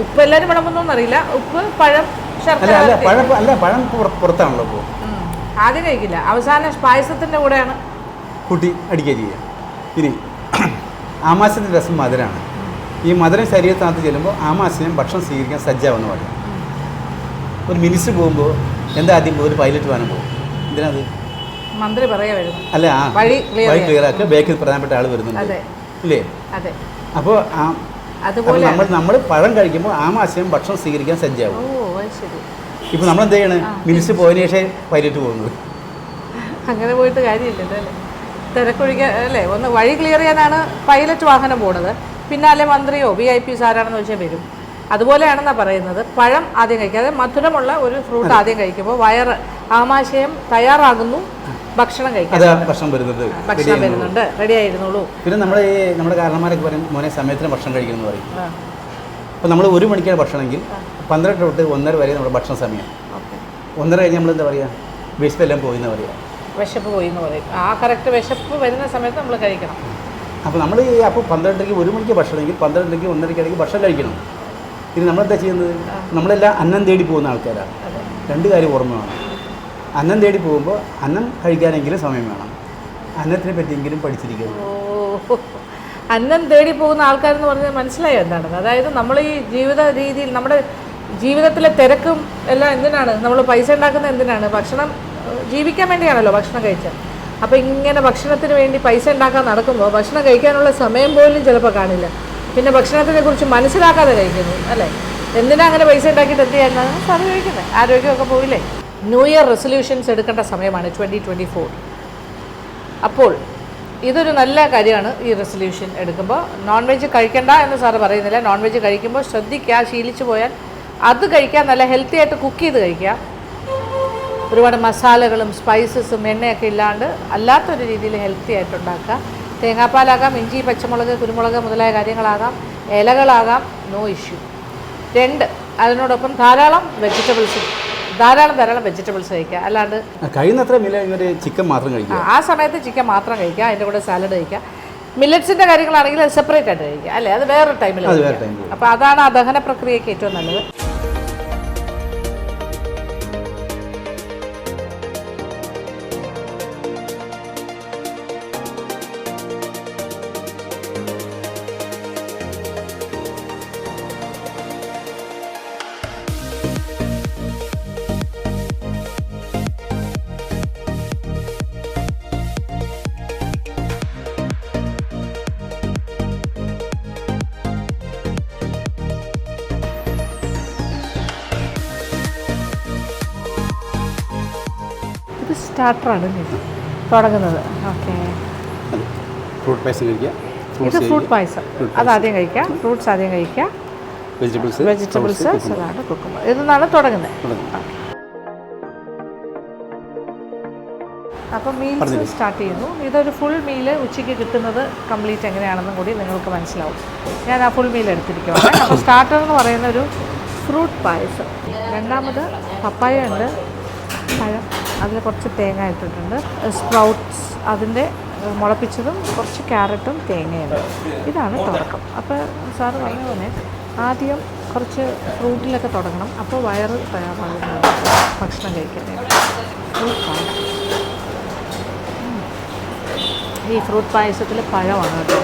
ഉപ്പ് എല്ലാവരും വിളമ്പുന്നറിയില്ല. ഉപ്പ്, പഴം, പഴം പുറത്താണല്ലോ. ഇപ്പോൾ ആദ്യം കഴിക്കില്ല, അവസാനം പായസത്തിൻ്റെ കൂടെയാണ് കൂട്ടി അടിക്കുക ചെയ്യുക. ഇനി ആമാശയത്തിൻ്റെ രസം മധുരമാണ്. ഈ മധുരം ശരീരത്തിനകത്ത് ചെല്ലുമ്പോൾ ആമാശയം ഭക്ഷണം സ്വീകരിക്കാൻ സജ്ജാവെന്ന് പറയും. ഒരു മിനിസ്റ്റർ പോകുമ്പോൾ എന്താ ആദ്യം ഒരു പൈലറ്റ് വാനം പോകും. ഇതിനത് മന്ത്രി പറയാ വരുന്നു. അല്ല, വഴി ക്ലിയർ ആക്കുക. ബാക്കിൽ പ്രധാനപ്പെട്ട ആൾ വരുന്നുണ്ട് ഇല്ലേ? അപ്പോൾ നമ്മൾ പഴം കഴിക്കുമ്പോൾ ആമാശയം ഭക്ഷണം സ്വീകരിക്കാൻ സജ്ജാവും. ഇപ്പോൾ നമ്മൾ എന്ത് ചെയ്യണം? മിനിസ്റ്റർ പോയതിനു ശേഷം പൈലറ്റ് പോകുന്നത്. അങ്ങനെ പോയിട്ട് കാര്യമില്ലല്ലോ അല്ലേ? തിരക്കൊഴിക്കാൻ അല്ലേ? ഒന്ന് വഴി ക്ലിയർ ചെയ്യാനാണ് പൈലറ്റ് വാഹനം പോണത്. പിന്നാലെ മന്ത്രിയോ VIPs ആരാണെന്ന് വെച്ചാൽ വരും. അതുപോലെയാണെന്നാണ് പറയുന്നത്. പഴം ആദ്യം കഴിക്കാതെ മധുരമുള്ള ഒരു ഫ്രൂട്ട് ആദ്യം കഴിക്കുമ്പോൾ ആമാശയം തയ്യാറാകുന്നു, ഭക്ഷണം കഴിക്കാം. ഭക്ഷണം വരുന്നുണ്ട്, റെഡി ആയിരുന്നുള്ളൂ. പിന്നെ നമ്മുടെ കാരണന്മാരൊക്കെ പറയും മോനെ സമയത്തിന് ഭക്ഷണം കഴിക്കണം എന്ന് പറയും. അപ്പോൾ നമ്മൾ 1 മണിക്കാണ് ഭക്ഷണമെങ്കിൽ 12 തൊട്ട് 1:30 വരെ നമ്മുടെ ഭക്ഷണ സമയം. 1:30 കഴിഞ്ഞ് നമ്മൾ എന്താ പറയുക? വിശപ്പെല്ലാം പോയി എന്ന് പറയുക. വിശപ്പ് പോയി എന്ന് പറയും. ആ കറക്റ്റ് വിശപ്പ് വരുന്ന സമയത്ത് നമ്മൾ കഴിക്കണം. അപ്പോൾ നമ്മൾ അപ്പോൾ 12:00 1 മണിക്ക് ഭക്ഷണമെങ്കിൽ 12:00 1:30 ഭക്ഷണം കഴിക്കണം. ഇനി നമ്മളെന്താ ചെയ്യുന്നത്? നമ്മളെല്ലാം അന്നം തേടി പോകുന്ന ആൾക്കാരാണ്. 2 കാര്യം ഓർമ്മ വേണം. അന്നം തേടി പോകുമ്പോൾ അന്നം കഴിക്കാനെങ്കിലും സമയം വേണം, അന്നത്തിനെ പറ്റിയെങ്കിലും പഠിച്ചിരിക്കണം. അന്നം തേടി പോകുന്ന ആൾക്കാരെന്ന് പറഞ്ഞാൽ മനസ്സിലായോ എന്താണെന്ന്? അതായത് നമ്മൾ ഈ ജീവിത രീതിയിൽ നമ്മുടെ ജീവിതത്തിലെ തിരക്കും എല്ലാം എന്തിനാണ്? നമ്മൾ പൈസ ഉണ്ടാക്കുന്നത് എന്തിനാണ്? ഭക്ഷണം ജീവിക്കാൻ വേണ്ടിയാണല്ലോ ഭക്ഷണം കഴിച്ചാൽ. അപ്പോൾ ഇങ്ങനെ ഭക്ഷണത്തിന് വേണ്ടി പൈസ ഉണ്ടാക്കാൻ നടക്കുമ്പോൾ ഭക്ഷണം കഴിക്കാനുള്ള സമയം പോലും ചിലപ്പോൾ കാണില്ല. പിന്നെ ഭക്ഷണത്തിനെ കുറിച്ച് മനസ്സിലാക്കാതെ കഴിക്കുന്നു അല്ലേ? എന്തിനാ അങ്ങനെ പൈസ ഉണ്ടാക്കിയിട്ട് എത്തിയായിരുന്നാണ് സാറ് കഴിക്കുന്നത്? ആരോഗ്യമൊക്കെ പോയില്ലേ? ന്യൂ ഇയർ റെസൊല്യൂഷൻസ് എടുക്കേണ്ട സമയമാണ് 2024. അപ്പോൾ ഇതൊരു നല്ല കാര്യമാണ്. ഈ റെസൊല്യൂഷൻ എടുക്കുമ്പോൾ നോൺ വെജ് കഴിക്കണ്ട എന്ന് സാറ് പറയുന്നില്ല. നോൺ വെജ് കഴിക്കുമ്പോൾ ശ്രദ്ധിക്കുക, ശീലിച്ചു പോയാൽ അത് കഴിക്കുക, നല്ല ഹെൽത്തി ആയിട്ട് കുക്ക് ചെയ്ത് കഴിക്കുക. ഒരുപാട് മസാലകളും സ്പൈസസും എണ്ണയൊക്കെ ഇല്ലാണ്ട് അല്ലാത്തൊരു രീതിയിൽ ഹെൽത്തി ആയിട്ട് ഉണ്ടാക്കുക. തേങ്ങാപ്പാലാകാം, ഇഞ്ചി, പച്ചമുളക്, കുരുമുളക് മുതലായ കാര്യങ്ങളാകാം, ഇലകളാകാം, നോ ഇഷ്യൂ. 2 അതിനോടൊപ്പം ധാരാളം വെജിറ്റബിൾസ് കഴിക്കുക. അല്ലാണ്ട് കഴിയുന്നത്ര ചിക്കൻ മാത്രം കഴിക്കുക. ആ സമയത്ത് ചിക്കൻ മാത്രം കഴിക്കുക, അതിൻ്റെ കൂടെ സാലഡ് കഴിക്കുക. മില്ലറ്റ്സിൻ്റെ കാര്യങ്ങളാണെങ്കിൽ അത് സെപ്പറേറ്റ് ആയിട്ട് കഴിക്കുക, അല്ലേ? അത് വേറൊരു ടൈമിൽ. അപ്പോൾ അതാണ് ആ ദഹന പ്രക്രിയയ്ക്ക് ഏറ്റവും നല്ലത്. സ്റ്റാർട്ടറാണ് തുടങ്ങുന്നത്. ഓക്കെ, ഫ്രൂട്ട് പായസം കഴിക്കുക. ഇത് ഫ്രൂട്ട് പായസം, അതാദ്യം കഴിക്കുക. ഫ്രൂട്ട്സ് ആദ്യം കഴിക്കുക. വെജിറ്റബിൾസ് സലാഡ് കുക്കുമ്പർ, ഇതെന്നാണ് തുടങ്ങുന്നത്. അപ്പം മീൽസ് സ്റ്റാർട്ട് ചെയ്യുന്നു. ഇതൊരു ഫുൾ മീല് ഉച്ചയ്ക്ക് കിട്ടുന്നത് കംപ്ലീറ്റ് എങ്ങനെയാണെന്നും കൂടി നിങ്ങൾക്ക് മനസ്സിലാവും. ഞാൻ ആ ഫുൾ മീൽ എടുത്തിരിക്കുകയാണ്. അപ്പോൾ സ്റ്റാർട്ടർ എന്ന് പറയുന്ന ഒരു ഫ്രൂട്ട് പായസം. രണ്ടാമത് പപ്പായ ഉണ്ട്, പഴം, അതിൽ കുറച്ച് തേങ്ങ ഇട്ടിട്ടുണ്ട്. സ്പ്രൗട്ട്സ്, അതിൻ്റെ മുളപ്പിച്ചതും കുറച്ച് ക്യാരറ്റും തേങ്ങയുണ്ട്. ഇതാണ് തുടക്കം. അപ്പോൾ സാറ് പറഞ്ഞ പോലെ ആദ്യം കുറച്ച് ഫ്രൂട്ടിലൊക്കെ തുടങ്ങണം. അപ്പോൾ വയറ് തയ്യാറാകുന്നത് ഭക്ഷണം കഴിക്കുന്നത്. ഫ്രൂട്ട് പായസം, ഈ ഫ്രൂട്ട് പായസത്തിൽ പഴമാണ് കേട്ടോ.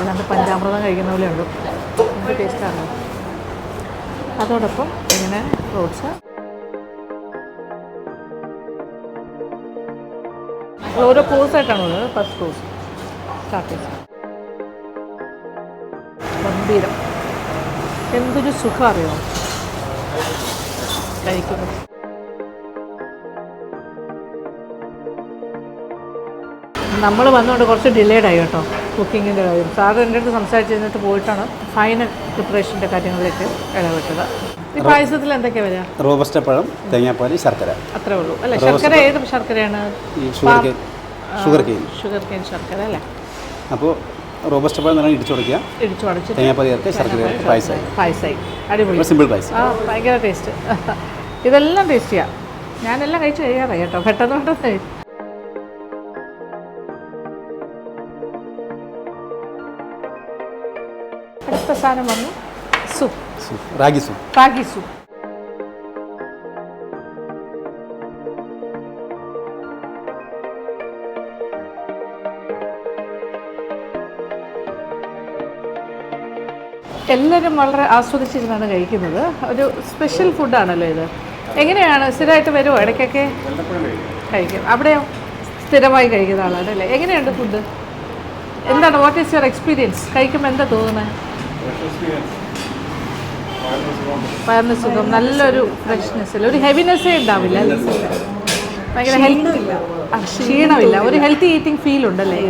ഏതാണ്ട് പഞ്ചാമൃതം കഴിക്കുന്ന പോലെ ഉണ്ട്, എന്ത് ടേസ്റ്റാണ്. അതോടൊപ്പം ഇങ്ങനെ ഫ്രൂട്ട്സ്, ഓരോ കോഴ്സായിട്ടാണ് ഉള്ളത്. ഫസ്റ്റ് കോഴ്സ് സ്റ്റാർട്ട് ചെയ്ത് ഗംഭീരം. എന്തൊരു സുഖം അറിയോ കഴിക്കുന്നത്. നമ്മൾ വന്നുകൊണ്ട് കുറച്ച് ഡിലേഡ് ആയി കേട്ടോ കുക്കിങ്ങിൻ്റെ കാര്യം. സാറ് എൻ്റെ അടുത്ത് സംസാരിച്ച് കഴിഞ്ഞിട്ട് പോയിട്ടാണ് ഫൈനൽ പ്രിപ്പറേഷൻ്റെ കാര്യങ്ങളിലേക്ക് ഇടപെട്ടത്. ഈ പായസത്തിൽ എന്തൊക്കെയാണ് വരിക? റോബസ്റ്റ പഴം, തേങ്ങാപ്പാൽ, ശർക്കര, അത്രേ ഉള്ളൂ അല്ലേ? ശർക്കര ഏത് ശർക്കരയാണ്? ഷുഗർ കെയിൻ ശർക്കര അല്ലേ? അപ്പോൾ റോബസ്റ്റ പഴം നല്ല ഇടിച്ചുടച്ച് തേങ്ങാപ്പാൽ ചേർത്ത് ശർക്കര പായസമായി. അടിപൊളി, സിമ്പിൾ പായസം. ആ, ഭയങ്കര ടേസ്റ്റ്. ഇതെല്ലാം ടേസ്റ്റിയാണ്. ഞാനെല്ലാം കഴിച്ച് കഴിയാറായി കേട്ടോ, പെട്ടെന്ന്. അടുത്ത സാധനം വന്നു സൂപ്പ്, റാഗി സൂപ്പ്. എല്ലാവരും വളരെ ആസ്വദിച്ചിരുന്നാണ് കഴിക്കുന്നത്. ഒരു സ്പെഷ്യൽ ഫുഡാണല്ലോ ഇത്. എങ്ങനെയാണ്, സ്ഥിരമായിട്ട് വരുമോ? ഇടയ്ക്കൊക്കെ കഴിക്കും. അവിടെയോ സ്ഥിരമായി കഴിക്കുന്ന ആളാണ് അല്ലേ? എങ്ങനെയുണ്ട് ഫുഡ്? എന്താണ്, വാട്ട് ഈസ് യുവർ എക്സ്പീരിയൻസ്? കഴിക്കുമ്പോൾ എന്താ തോന്നുന്നത്? വയറിന് സുഖം, നല്ലൊരു ഫ്രഷ്നെസ്സിൽ ഒരു ഹെവിനെസ്സേ ഉണ്ടാവില്ല, ഭയങ്കര ക്ഷീണമില്ല, ഒരു ഹെൽത്തി ഈറ്റിംഗ് ഫീൽ ഉണ്ടല്ലേ?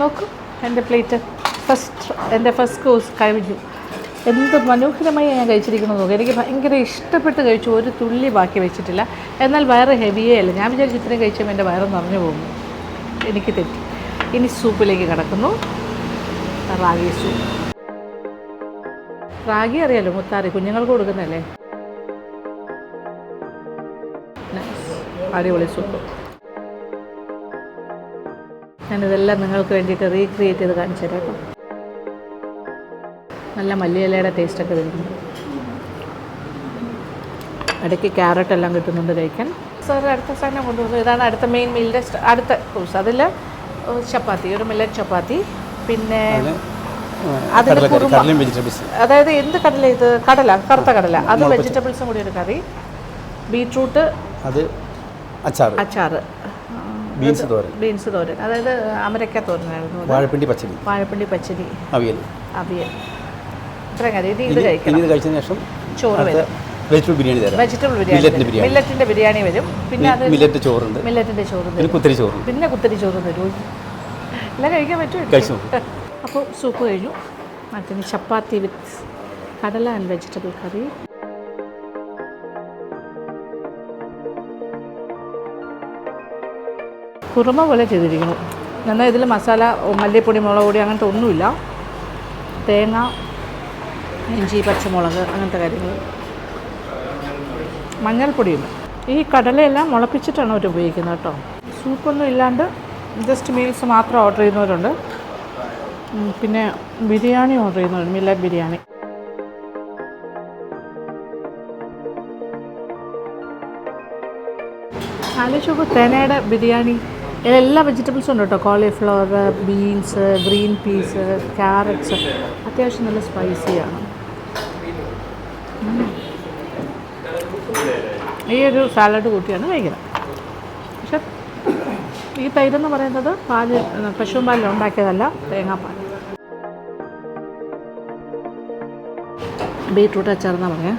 നോക്കൂ എൻ്റെ പ്ലേറ്റ്. എൻ്റെ ഫസ്റ്റ് കോഴ്സ് കഴിഞ്ഞു. എന്ത് മനോഹരമായി ഞാൻ കഴിച്ചിരിക്കുന്നത് നോക്കുക. എനിക്ക് ഭയങ്കര ഇഷ്ടപ്പെട്ട് കഴിച്ചു, ഒരു തുള്ളി ബാക്കി വെച്ചിട്ടില്ല. എന്നാൽ വയറ് ഹെവിയേ അല്ല. ഞാൻ വിചാരിച്ചു ഇത്രയും കഴിച്ചപ്പോൾ എൻ്റെ വയറ് നിറഞ്ഞു പോകുന്നു. എനിക്ക് തെറ്റി. ഇനി സൂപ്പിലേക്ക് കിടക്കുന്നു. റാഗി സൂപ്പ്. റാഗി അറിയാലോ, മുത്താറി, കുഞ്ഞുങ്ങൾക്ക് കൊടുക്കുന്നതല്ലേ. അടിപൊളി സൂപ്പ്. ഞാനിതെല്ലാം നിങ്ങൾക്ക് വേണ്ടിയിട്ട് റീക്രിയേറ്റ് ചെയ്ത് കാണിച്ചു തരാം കേട്ടോ. നല്ല മല്ലിയിലയുടെ ടേസ്റ്റൊക്കെ വരുന്നുണ്ട്. ഇടയ്ക്ക് ക്യാരറ്റ് എല്ലാം കിട്ടുന്നുണ്ട് കഴിക്കാൻ. സാർ അടുത്ത സാധനം കൊണ്ടുവന്നു. ഇതാണ് അടുത്ത മെയിൻ മീലിൻ്റെ അടുത്ത കോഴ്സ്. അതിൽ ചപ്പാത്തി, ഒരു മില്ലറ്റ് ചപ്പാത്തി, പിന്നെ അതിൽ അതായത് എന്ത് കടല? ഇത് കടല, കറുത്ത കടല, അത് വെജിറ്റബിൾസും കൂടി ഒരു കറി, ബീട്രൂട്ട്, അത് അച്ചാറ്, ബീൻസ് തോരൻ, അതായത് അമരക്ക തോരനായിരുന്നു, വാഴപ്പിണ്ടി പച്ചടി, അവിയൽ. ഇത്രയും കറി. ഇത് കഴിച്ചതിന് ശേഷം ചോറ് വരും, വെജിറ്റബിൾ ബിരിയാണി, മില്ലറ്റിൻ്റെ ബിരിയാണി വരും, പിന്നെ അത് മില്ലറ്റിൻ്റെ ചോറ്, പിന്നെ കുത്തരി ചോറ് തരും. എല്ലാം കഴിക്കാൻ പറ്റും. അപ്പോൾ സൂപ്പ് കഴിഞ്ഞു. മറ്റേ ചപ്പാത്തി വിത്ത് കടല ആൻഡ് വെജിറ്റബിൾ കറി. കുറുമ പോലെ ചെയ്തിരിക്കുന്നു. എന്നാൽ ഇതിൽ മസാല മല്ലിപ്പൊടി മുളക് പൊടി അങ്ങനത്തെ ഒന്നുമില്ല. തേങ്ങ, ഇഞ്ചി, പച്ചമുളക് അങ്ങനത്തെ കാര്യങ്ങൾ. മഞ്ഞൾപ്പൊടിയില്ല. ഈ കടലയെല്ലാം മുളപ്പിച്ചിട്ടാണ് അവർ ഉപയോഗിക്കുന്നത് കേട്ടോ. സൂപ്പൊന്നും ഇല്ലാണ്ട് ജസ്റ്റ് മീൽസ് മാത്രം ഓർഡർ ചെയ്യുന്നവരുണ്ട്. പിന്നെ ബിരിയാണി ഓർഡർ ചെയ്യുന്നവരുണ്ട്, മില്ലറ്റ് ബിരിയാണി. ആലോചിച്ച് തേനയുടെ ബിരിയാണി, എല്ലാ വെജിറ്റബിൾസും ഉണ്ട് കേട്ടോ. Cauliflower, beans, green peas, carrots, അത്യാവശ്യം നല്ല സ്പൈസിയാണ്. ഈ ഒരു സാലഡ് കൂട്ടിയാണ് കഴിക്കുന്നത്. പക്ഷെ ഈ തൈരെന്ന് പറയുന്നത് പാല്, പശുവും പാലിൽ ഉണ്ടാക്കിയതല്ല, തേങ്ങാപ്പാൽ. ബീട്രൂട്ട് അച്ചാറെന്നാണ് പറയാം.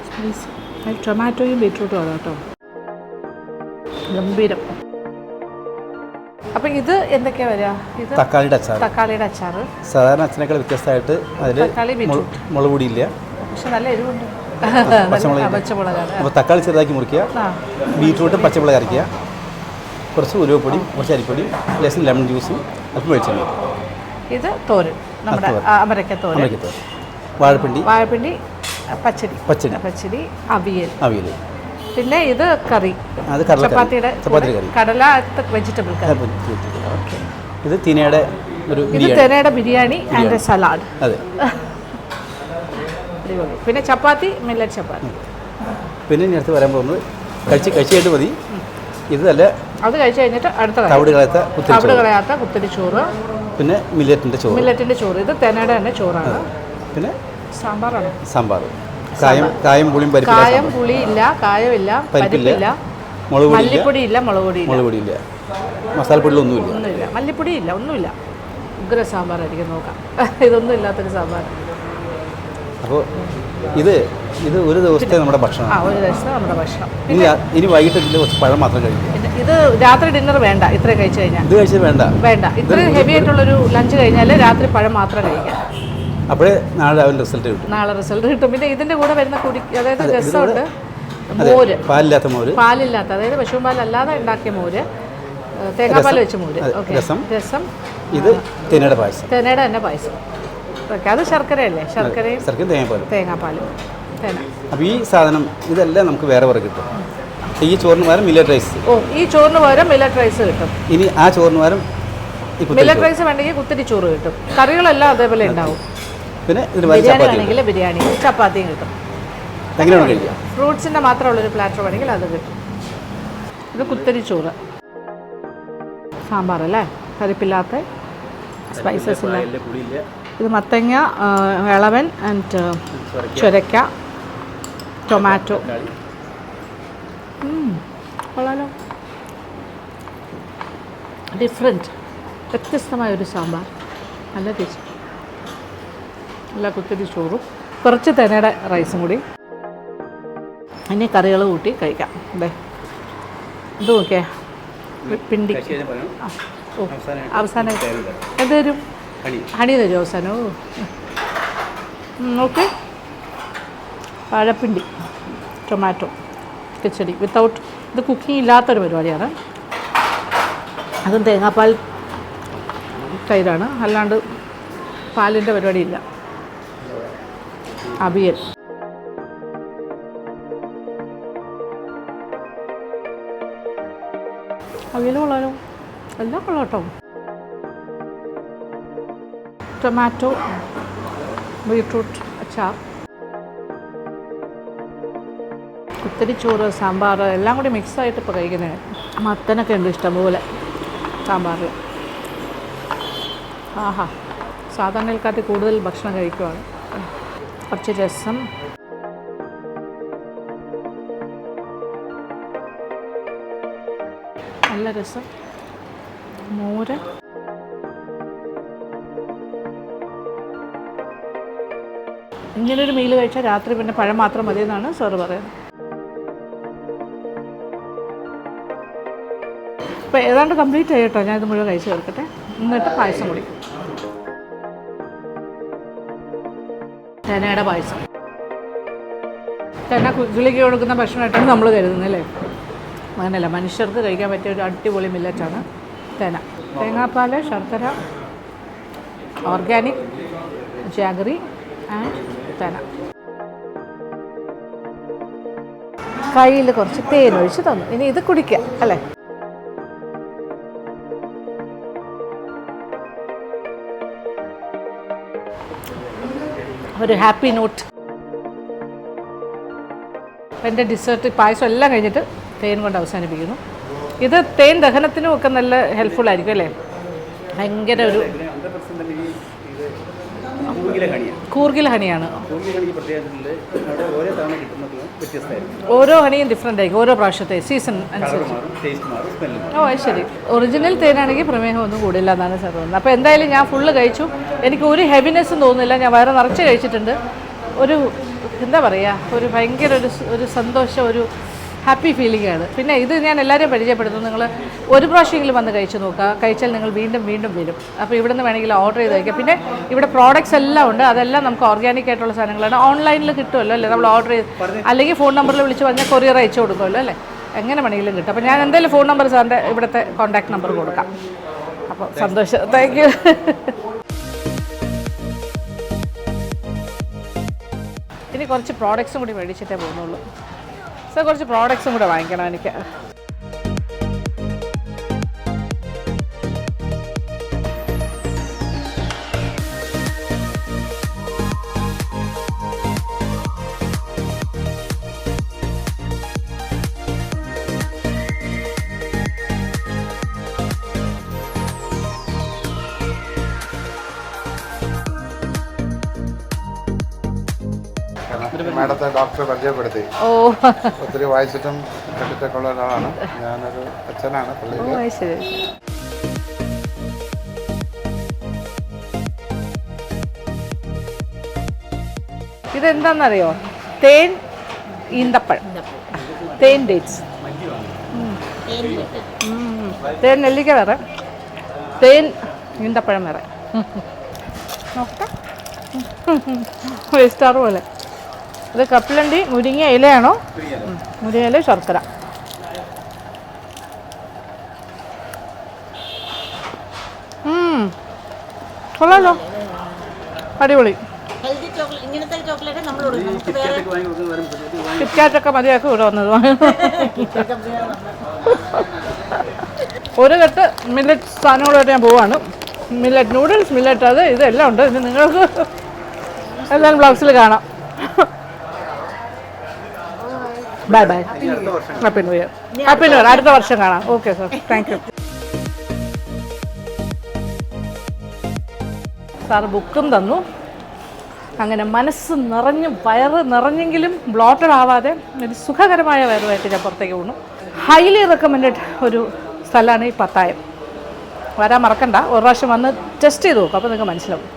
സ്പൈസി. ടൊമാറ്റോയും ബീട്രൂട്ടും ആണ് കേട്ടോ. ഗംഭീരം. അപ്പം ഇത് എന്തൊക്കെയാണ് വരിക? ഇത് തക്കാളിയുടെ അച്ചാർ. സാധാരണ അച്ഛനേക്കാൾ വ്യത്യസ്തമായിട്ട് അതിൽ മുളക് പൊടിയില്ല, പക്ഷെ നല്ല എരിവുണ്ട്. പച്ചമുളകാണ്. അപ്പോൾ തക്കാളി ചെറുതാക്കി മുറിക്കുക, ബീട്രൂട്ട് പച്ചമുളക് അരയ്ക്കുക, കുറച്ച് ഉലുവപ്പൊടി, കുറച്ച് അരിപ്പൊടി, ലേശം ലെമൺ ജ്യൂസും അല്പം വെളിച്ചെണ്ണ. ഇത് തോരൻ, നമ്മുടെ അമരക്കത്തോരൻ. വാഴപ്പിണ്ടി, പച്ചടി, അവിയൽ. പിന്നെ ഇത് കറി, ചപ്പാത്തിയുടെ കറി, കടല വെജിറ്റബിൾ കറി. ഇത് തിനയുടെ ബിരിയാണി ആൻഡ് സലാഡ്. അതെ. പിന്നെ ചപ്പാത്തി, മില്ലറ്റ് ചപ്പാത്തി. പിന്നെ ഇനി അടുത്ത് വരാൻ പോകുന്നത് കഴിച്ചിട്ട് മതി. ഇത് നല്ല അത് കഴിച്ച് കഴിഞ്ഞിട്ട് അടുത്ത തവിട് കളയാത്ത കുത്തിരി ചോറ്, പിന്നെ മില്ലറ്റിൻ്റെ ചോറ്. ഇത് തെനയുടെ തന്നെ ചോറാണ്. പിന്നെ സാമ്പാർ. കായം പുളിയും പരിപ്പില്ല. കായം പുളിയില്ല, കായമില്ല, പരിപ്പില്ല, മല്ലിപ്പൊടിയില്ല, മുളക് പൊടിയില്ല, മസാലപ്പൊടികളൊന്നുമില്ല, മല്ലിപ്പൊടിയില്ല, ഒന്നുമില്ല. ഉഗ്ര സാമ്പാറായിരിക്കും. നോക്കാം, ഇതൊന്നും ഇല്ലാത്തൊരു സാമ്പാർ. അപ്പോൾ ഇത് ഒരു ദിവസത്തെ നമ്മുടെ ഭക്ഷണം. ഒരു ദിവസത്തെ നമ്മുടെ ഭക്ഷണം. ഇനി വൈകിട്ട് കുറച്ച് പഴം മാത്രം കഴിക്കും. ഇത് രാത്രി ഡിന്നർ വേണ്ട, ഇത്രയും കഴിച്ചു കഴിഞ്ഞാൽ. ഇത് കഴിച്ചാൽ വേണ്ട. ഇത്രയും ഹെവി ആയിട്ടുള്ളൊരു ലഞ്ച് കഴിഞ്ഞാൽ രാത്രി പഴം മാത്രം കഴിക്കാം. അപ്പോഴേ നാളെ രാവിലെ റിസൾട്ട് കിട്ടും. പിന്നെ ഇതിൻ്റെ കൂടെ വരുന്ന അതായത് രസമുണ്ട്. മോര്, പാലില്ലാത്ത, അതായത് പശുവും പാലല്ലാതെ ഉണ്ടാക്കിയ മോര്, തേങ്ങാപ്പാൽ വെച്ച മോര്, രസം. ഇത് തേനയുടെ തന്നെ പായസം. അത് ശർക്കരയല്ലേ? ശർക്കരയും തേങ്ങാപ്പാലും. അപ്പോൾ ഈ സാധനം ഇതെല്ലാം നമുക്ക് വേറെ കിട്ടും. ഈ ചോറിന് പകരം മില്ലറ്റ് റൈസ്. ഈ ചോറിന് പകരം മില്ലറ്റ് റൈസ് കിട്ടും. ഇനി ആ ചോറിന് പകരം മില്ലറ്റ് റൈസ് വേണമെങ്കിൽ കുത്തിരി ചോറ് കിട്ടും. കറികളെല്ലാം അതേപോലെ ഉണ്ടാവും. പിന്നെ ബിരിയാണി ആണെങ്കിൽ ബിരിയാണി, ചപ്പാത്തിയും കിട്ടും. ഫ്രൂട്ട്സിൻ്റെ മാത്രമുള്ളൊരു പ്ലാറ്റർ വേണമെങ്കിൽ അത് കിട്ടും. ഇത് കുത്തിരി ചോറ്, സാമ്പാർ അല്ലേ, പരിപ്പില്ലാത്ത, സ്പൈസസ് ഇല്ല. ഇത് മത്തങ്ങ, ഇളവൻ ആൻഡ് ചുരക്ക, ടൊമാറ്റോ. കൊള്ളാലോ. ഡിഫറെൻറ്റ്, വ്യത്യസ്തമായൊരു സാമ്പാർ. നല്ല ടേസ്റ്റ്. നല്ല കുത്തിരി ചോറും കുറച്ച് തേനയുടെ റൈസും കൂടി. ഇനി കറികൾ കൂട്ടി കഴിക്കാം. അതെ, ഇത് നോക്കിയേ, പിണ്ടി. അവസാനം എന്ത് തരും? ഹണി തരും അവസാനോ. ഓക്കെ. വാഴപ്പിണ്ടി, ടൊമാറ്റോ, കിച്ചടി വിത്തൗട്ട്. ഇത് കുക്കിംഗ് ഇല്ലാത്തൊരു പരിപാടിയാണ്. അതും തേങ്ങാപ്പാൽ തൈരാണ്, അല്ലാണ്ട് പാലിൻ്റെ പരിപാടിയില്ല. അവിയൽ. അവിയൽ കൊള്ളാലോ, എല്ലാം കൊള്ളാം കേട്ടോ. ടൊമാറ്റോ, ബീട്രൂട്ട് അച്ചാർ, കുത്തിരി ചോറ്, സാമ്പാർ എല്ലാം കൂടി മിക്സായിട്ട് ഇപ്പോൾ കഴിക്കുന്നത്. മത്തനൊക്കെ ഉണ്ട് ഇഷ്ടംപോലെ സാമ്പാറിൽ. ആഹാ, സാധാരണക്കാട്ടി കൂടുതൽ ഭക്ഷണം കഴിക്കുവാണ്. കുറച്ച് രസം, നല്ല രസം, മോര്. ഇങ്ങനൊരു മീൽ കഴിച്ചാൽ രാത്രി പിന്നെ പഴം മാത്രം മതി എന്നാണ് സാറ് പറയുന്നത്. ഇപ്പോൾ ഏതാണ്ട് കംപ്ലീറ്റ് ആയി കേട്ടോ. ഞാനിത് മുഴുവൻ കഴിച്ച് തീർക്കട്ടെ. എന്നിട്ട് പായസം കുടിക്കും. തേനയുടെ പായസം. തേന ഗുളിക കൊടുക്കുന്ന ഭക്ഷണമായിട്ടാണ് നമ്മൾ കരുതുന്നത് അല്ലേ? അങ്ങനെയല്ല, മനുഷ്യർക്ക് കഴിക്കാൻ പറ്റിയ ഒരു അടിപൊളി മില്ലറ്റാണ് തേന. തേങ്ങാപ്പാൽ, ശർക്കര, ഓർഗാനിക്, ജാഗറി ആൻഡ് തേന. കയ്യിൽ കുറച്ച് തേനൊഴിച്ച് തന്നു. ഇനി ഇത് കുടിക്കുക അല്ലേ. ഒരു ഹാപ്പി നോട്ട്. എൻ്റെ ഡിസേർട്ട് പായസം എല്ലാം കഴിഞ്ഞിട്ട് തേൻ കൊണ്ട് അവസാനിപ്പിക്കുന്നു. ഇത് തേൻ ദഹനത്തിനും ഒക്കെ നല്ല ഹെൽപ്ഫുൾ ആയിരിക്കും അല്ലേ. ഭയങ്കര ഒരു കൂർഗിൽ ഹണിയാണ്. ഓരോ ഹണിയും ഡിഫറെൻ്റ് ആയിരിക്കും ഓരോ പ്രാവശ്യത്തെ സീസൺ അനുസരിച്ച്. ഓ ശരി. ഒറിജിനൽ തേനാണെങ്കിൽ പ്രമേഹം ഒന്നും കൂടില്ല എന്നാണ് സാർ തോന്നുന്നത്. അപ്പോൾ എന്തായാലും ഞാൻ ഫുള്ള് കഴിച്ചു. എനിക്ക് ഒരു ഹെവിനെസ്സും തോന്നുന്നില്ല. ഞാൻ വയറ് നിറച്ച് കഴിച്ചിട്ടുണ്ട്. ഒരു എന്താ പറയുക, ഒരു ഭയങ്കര ഒരു സന്തോഷം, ഒരു ഹാപ്പി ഫീലിംഗ് ആണ്. പിന്നെ ഇത് ഞാൻ എല്ലാവരെയും പരിചയപ്പെടുത്തുന്നു. നിങ്ങൾ ഒരു പ്രാവശ്യമെങ്കിലും വന്ന് കഴിച്ച് നോക്കുക. കഴിച്ചാൽ നിങ്ങൾ വീണ്ടും വീണ്ടും വരും. അപ്പോൾ ഇവിടെ നിന്ന് വേണമെങ്കിൽ ഓർഡർ ചെയ്ത് കഴിക്കാം. പിന്നെ ഇവിടെ പ്രോഡക്റ്റ്സ് എല്ലാം ഉണ്ട്. അതെല്ലാം നമുക്ക് ഓർഗാനിക് ആയിട്ടുള്ള സാധനങ്ങളാണ്. ഓൺലൈനിൽ കിട്ടുമല്ലോ അല്ലേ, നമ്മൾ ഓർഡർ ചെയ്ത് അല്ലെങ്കിൽ ഫോൺ നമ്പറിൽ വിളിച്ച് പറഞ്ഞാൽ കൊറിയർ അയച്ചു കൊടുക്കുമല്ലോ അല്ലേ. എങ്ങനെ വേണമെങ്കിലും കിട്ടും. അപ്പോൾ ഞാൻ എന്തായാലും ഫോൺ നമ്പർ സാറിൻ്റെ ഇവിടുത്തെ കോൺടാക്ട് നമ്പർ കൊടുക്കാം. അപ്പോൾ സന്തോഷം. Thank you. ഇനി കുറച്ച് പ്രോഡക്റ്റ്സും കൂടി മേടിച്ചിട്ടേ പോകുന്നുള്ളൂ. സാർ കുറച്ച് പ്രോഡക്റ്റ്സും കൂടെ വാങ്ങിക്കണം എനിക്ക്. മാഡത്തെ ഡോക്ടറെ പരിചയപ്പെടുത്തി. ഓ ഒത്തിരി വായിച്ചിട്ടും കണ്ടിട്ടൊക്കെ ഉള്ള ഒരാളാണ്. ഞാനൊരു അച്ഛനാണ്. ശരി. ഇതെന്താണെന്നറിയോ? തേൻ ഈന്തപ്പഴം, തേൻ ഡേറ്റ്സ്. തേൻ നെല്ലിക്ക വേറെ, തേൻ ഈന്തപ്പഴം വേറെ. നോക്കാം. സ്റ്റാർ പോലെ. ഇത് കപ്പലണ്ടി മുരിങ്ങ ഇലയാണോ? മുരിങ്ങ ഇല, ശർക്കര. കൊള്ളാലോ, അടിപൊളി. കിറ്റ്കാറ്റൊക്കെ മതിയാക്കി ഇവിടെ വന്നത്. ഒരു കെട്ട് മില്ലറ്റ് സാധനങ്ങളായിട്ട് ഞാൻ പോവാണ്. മില്ലറ്റ് നൂഡിൽസ്, മില്ലറ്റ് അത് ഇതെല്ലാം ഉണ്ട്. ഇനി നിങ്ങൾക്ക് എല്ലാവരും ബ്ലോഗ്സിൽ കാണാം. Bye bye. Happy new year. Happy new year. അടുത്ത വർഷം കാണാം. Okay sir, thank you. Sir ബുക്കും തന്നു. അങ്ങനെ മനസ്സ് നിറഞ്ഞും വയറ് നിറഞ്ഞെങ്കിലും ബ്ലോട്ടഡ് ആവാതെ ഒരു സുഖകരമായ വയറുമായിട്ട് ഞാൻ പുറത്തേക്ക് പോകുന്നു. ഹൈലി റെക്കമെൻഡഡ് ഒരു സ്ഥലമാണ് ഈ പത്തായം. വരാൻ മറക്കണ്ട. ഒരു പ്രാവശ്യം വന്ന് ടെസ്റ്റ് ചെയ്ത് നോക്കും, അപ്പോൾ നിങ്ങൾക്ക് മനസ്സിലാവും.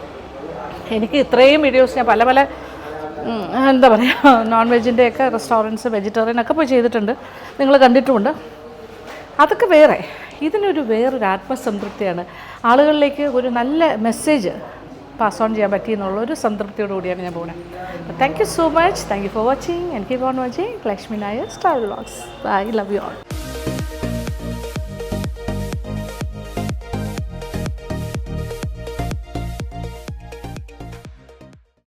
എനിക്ക് ഇത്രയും വീഡിയോസ് ഞാൻ പല പല എന്താ പറയുക, നോൺ വെജിൻ്റെയൊക്കെ റെസ്റ്റോറൻറ്റ്സ്, വെജിറ്റേറിയൻ ഒക്കെ പോയി ചെയ്തിട്ടുണ്ട്. നിങ്ങൾ കണ്ടിട്ടുമുണ്ട്. അതൊക്കെ വേറെ. ഇതിനൊരു വേറൊരു ആത്മസംതൃപ്തിയാണ്. ആളുകളിലേക്ക് ഒരു നല്ല മെസ്സേജ് പാസ് ഓൺ ചെയ്യാൻ പറ്റി എന്നുള്ളൊരു സംതൃപ്തിയോടു കൂടിയാണ് ഞാൻ പോകുന്നത്. Thank you so much. Thank you for watching and keep on watching Lakshmi Nair travel vlogs. Bye. Love you all.